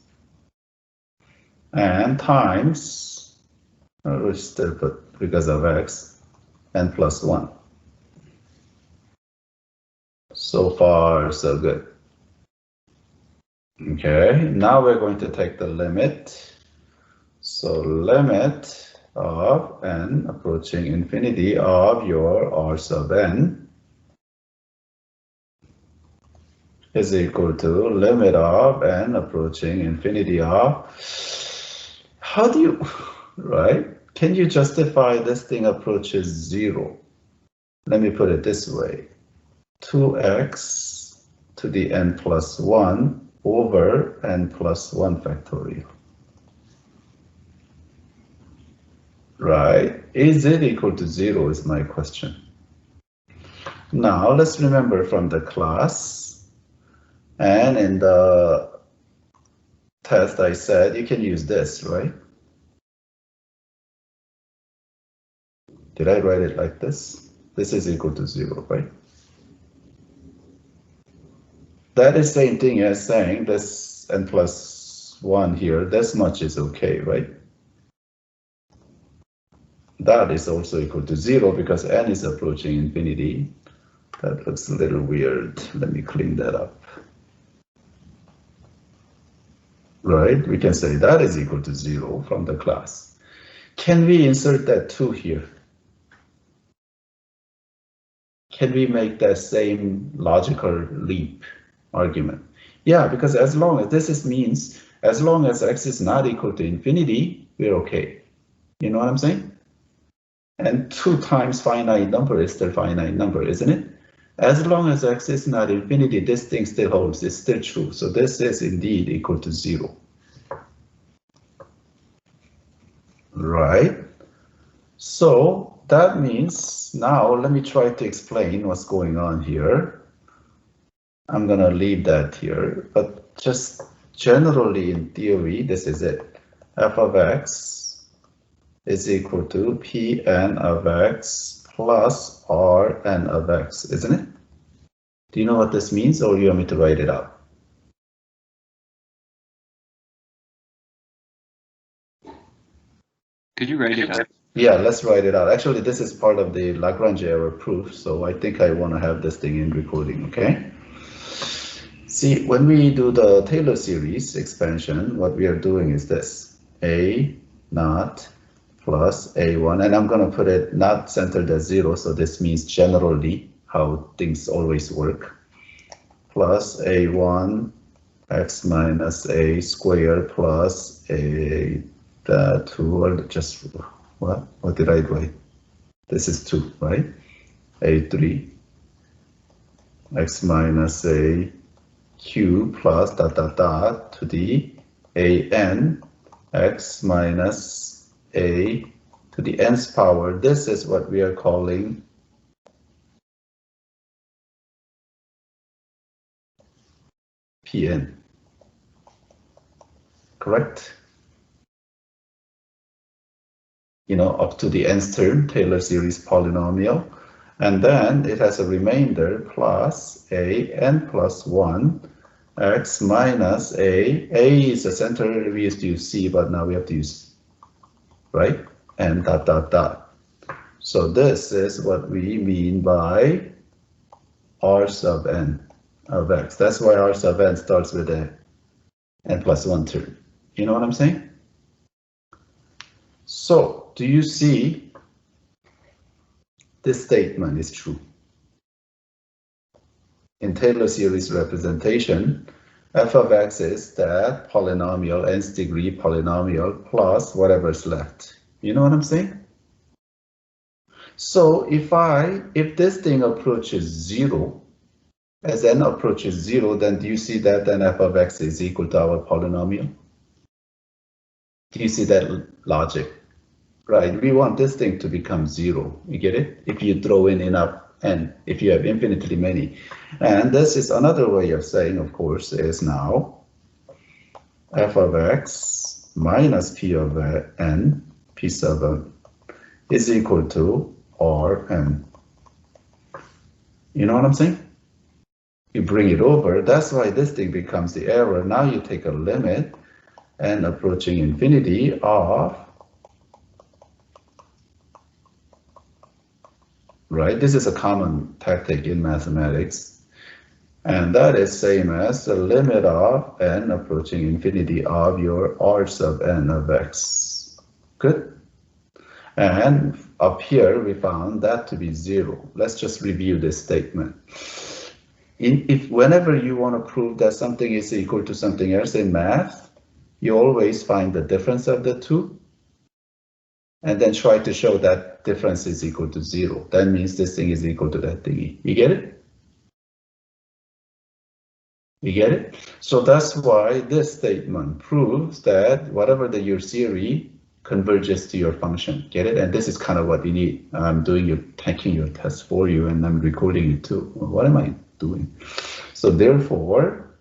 And times, we still put because of x, n plus 1. So far, so good. Okay, now we're going to take the limit. So limit of n approaching infinity of your r sub n is equal to limit of n approaching infinity of, how do you, right? Can you justify this thing approaches 0? Let me put it this way. 2x to the n plus 1 over n plus 1 factorial. Right? Is it equal to 0 is my question. Now let's remember from the class and in the test I said you can use this, right? Did I write it like this? This is equal to 0, right? That is same thing as saying this n plus 1 here, this much is okay, right? That is also equal to 0 because n is approaching infinity. That looks a little weird. Let me clean that up. Right, we can say that is equal to 0 from the class. Can we insert that 2 here? Can we make that same logical leap argument? Yeah, because as long as this means, as long as x is not equal to infinity, we're okay. You know what I'm saying? And 2 times finite number is still finite number, isn't it? As long as x is not infinity, this thing still holds, it's still true. So this is indeed equal to 0. Right? So that means now let me try to explain what's going on here. I'm gonna leave that here, but just generally in theory, this is it. F of x is equal to Pn of x plus Rn of x, isn't it? Do you know what this means, or you want me to write it out? Could you write it out? Yeah, let's write it out. Actually, this is part of the Lagrange error proof, so I think I want to have this thing in recording, okay? See, when we do the Taylor series expansion, what we are doing is this. A naught plus A1, and I'm going to put it not centered at 0, so this means generally how things always work, plus A1 x minus A squared plus A 2, or just, what did I write? This is 2, right? A3 x minus A cube plus dot dot dot to the an x minus a to the nth power. This is what we are calling Pn. Correct? You know, up to the nth term, Taylor series polynomial. And then it has a remainder plus a n plus 1 x minus a. A is the center. We used to use c, but now we have to use, right? And dot dot dot. So this is what we mean by r sub n of x. That's why r sub n starts with a n plus 1 term. You know what I'm saying? So do you see this statement is true? In Taylor series representation, f of x is that polynomial, nth degree polynomial plus whatever's left. You know what I'm saying? So if this thing approaches 0, as n approaches 0, then do you see that then f of x is equal to our polynomial? Do you see that logic? Right, we want this thing to become 0. You get it? If you throw in enough n, if you have infinitely many. And this is another way of saying, of course, is now f of x minus p of n, p sub n, is equal to Rn. You know what I'm saying? You bring it over, that's why this thing becomes the error. Now you take a limit and approaching infinity of, right? This is a common tactic in mathematics. And that is same as the limit of n approaching infinity of your r sub n of x. Good? And up here, we found that to be 0. Let's just review this statement. If whenever you want to prove that something is equal to something else in math, you always find the difference of the two, and then try to show that difference is equal to 0. That means this thing is equal to that thingy. You get it? You get it? So that's why this statement proves that whatever your theory converges to your function. Get it? And this is kind of what you need. I'm taking your test for you, and I'm recording it too. What am I doing? So therefore,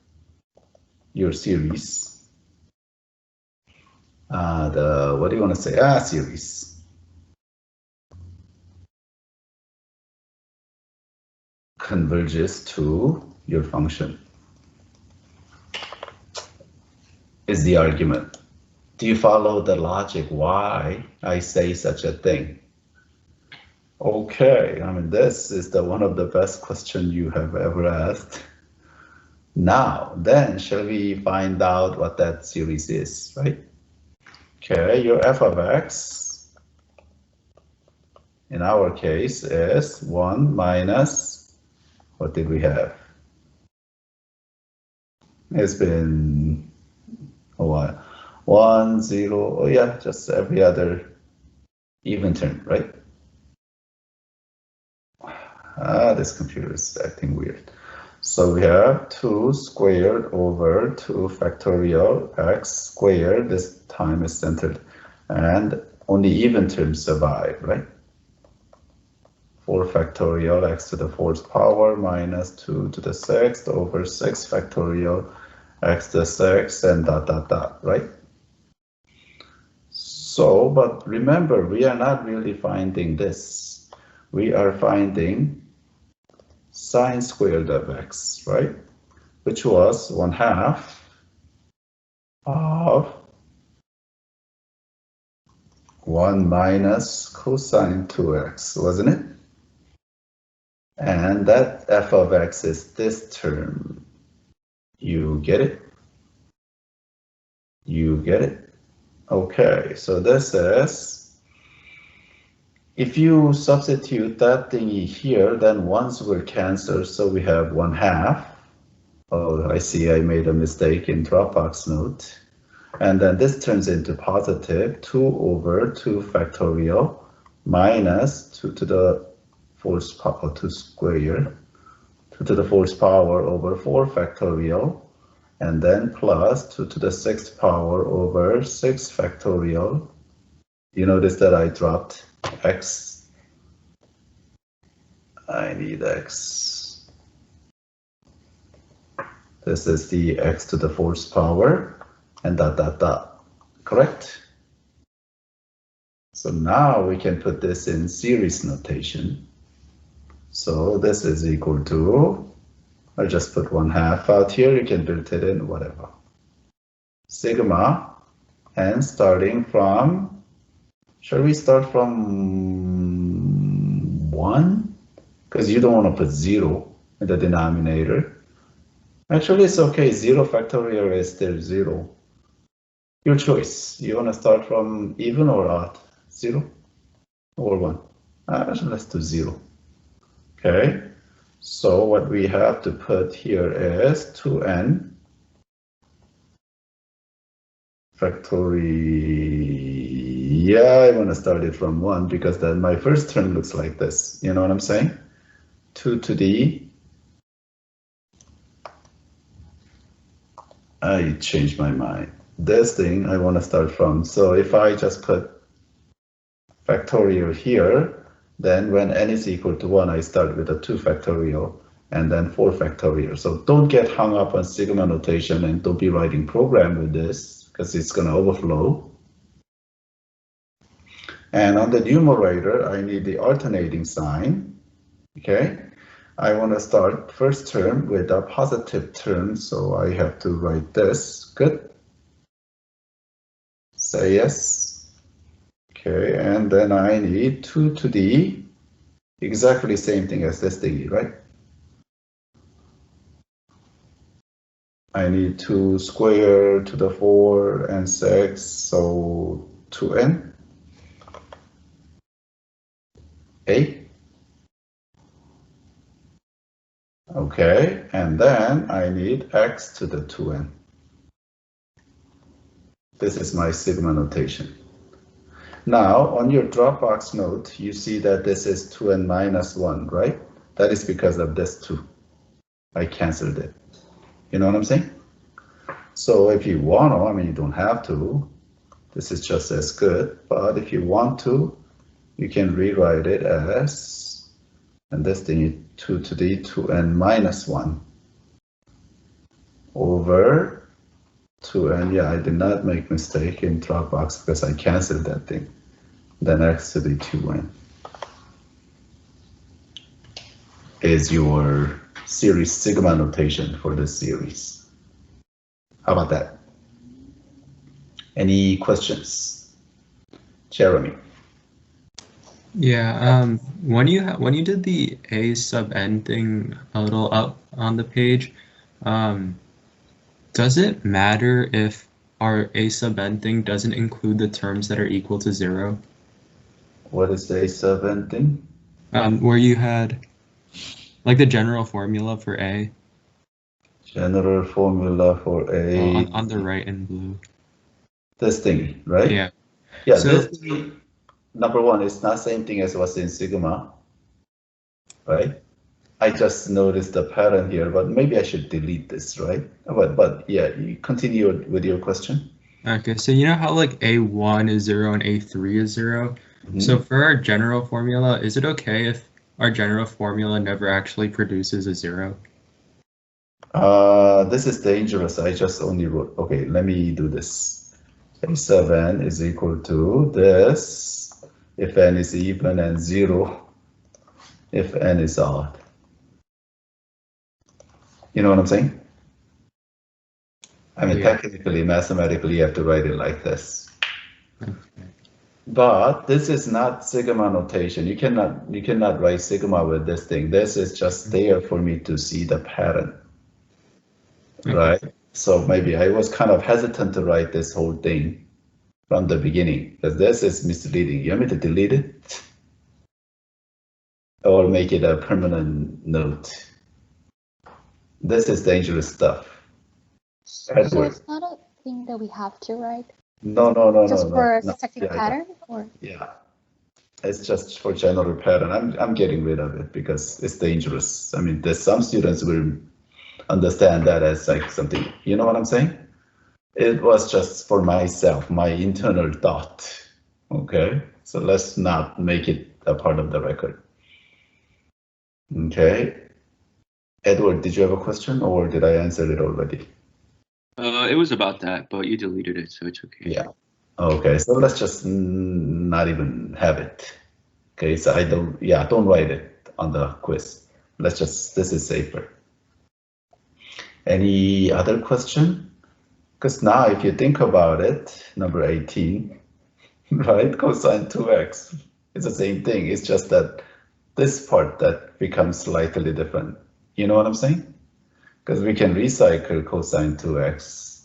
your series, what do you want to say? Series converges to your function is the argument. Do you follow the logic why I say such a thing? Okay, I mean, this is one of the best questions you have ever asked. Now, then, shall we find out what that series is, right? Okay, your f of x, in our case, is 1 minus, what did we have? It's been a while. 1, 0, oh yeah, just every other even term, right? This computer is acting weird. So we have 2 squared over 2 factorial x squared. This time is centered, and only even terms survive, right? 4 factorial x to the 4th power minus 2 to the 6th over 6 factorial x to the 6th, and dot dot dot, right? So, but remember, we are not really finding this. We are finding sine squared of x, right? Which was 1/2 of 1 minus cosine 2x, wasn't it? And that f of x is this term. You get it? You get it? Okay, so this is, if you substitute that thingy here, then ones will cancel, so we have 1/2. Oh, I see I made a mistake in Dropbox note. And then this turns into positive 2 over 2 factorial minus 2 to the 4th power, 2 square, 2 to the 4th power over 4 factorial, and then plus 2 to the 6th power over 6 factorial. You notice that I dropped x. I need x. This is the x to the 4th power, and dot dot dot, correct? So now we can put this in series notation. So this is equal to I'll just put 1/2 out here. You can build it in, whatever. Sigma, and starting from, shall we start from 1? Because you don't want to put 0 in the denominator. Actually, it's okay. 0 factorial is still 0. Your choice. You want to start from even or odd? 0 or 1? Actually, let's do 0. Okay. So what we have to put here is 2n factorial. Yeah, I want to start it from 1 because then my first term looks like this. You know what I'm saying? 2 to the, I changed my mind. This thing I want to start from. So if I just put factorial here, then when n is equal to 1, I start with a 2 factorial and then 4 factorial. So don't get hung up on sigma notation and don't be writing program with this because it's going to overflow. And on the numerator, I need the alternating sign. Okay. I want to start first term with a positive term, so I have to write this. Good. Say yes. Okay, and then I need 2 to the, exactly same thing as this thingy, right? I need 2 square to the 4 and 6, so 2n. 8. Okay, and then I need x to the 2n. This is my sigma notation. Now, on your Dropbox note, you see that this is 2n minus 1, right? That is because of this 2. I canceled it. You know what I'm saying? So if you want to, I mean, you don't have to. This is just as good. But if you want to, you can rewrite it as, and this thing is 2 to the 2n minus 1 over 2n. Yeah, I did not make mistake in Dropbox because I canceled that thing. Then x to the 2n is your series sigma notation for this series. How about that? Any questions? Jeremy? Yeah, when you did the a sub n thing a little up on the page, does it matter if our a sub n thing doesn't include the terms that are equal to 0? What is the a sub n thing? Where you had like the general formula for a. General formula for a. On the right in blue. This thing, right? Yeah. Yeah, So, this thing, number one, it's not same thing as what's in sigma, right? I just noticed the pattern here, but maybe I should delete this, right? But yeah, you continue with your question. Okay, so you know how like a1 is 0 and a3 is 0? Mm-hmm. So for our general formula, is it okay if our general formula never actually produces a 0? This is dangerous. I just only wrote, okay, let me do this. A7 is equal to this if n is even and 0 if n is odd. You know what I'm saying? I mean, yeah. Technically, mathematically, you have to write it like this. Okay. But this is not sigma notation. You cannot write sigma with this thing. This is just there for me to see the pattern. Okay. Right? So maybe I was kind of hesitant to write this whole thing from the beginning, because this is misleading. You want me to delete it? Or make it a permanent note? This is dangerous stuff. So it's not a thing that we have to write? No. Just for a specific pattern? Or? Yeah. It's just for general pattern. I'm getting rid of it because it's dangerous. I mean, there's some students will understand that as like something, you know what I'm saying? It was just for myself, my internal thought. Okay, so let's not make it a part of the record. Okay, Edward, did you have a question or did I answer it already? It was about that, but you deleted it, so it's okay. Yeah. Okay, so let's just not even have it. Okay, so don't write it on the quiz. Let's just, this is safer. Any other question? Because now if you think about it, number 18, right, cosine 2x, it's the same thing. It's just that this part that becomes slightly different. You know what I'm saying? Because we can recycle cosine 2x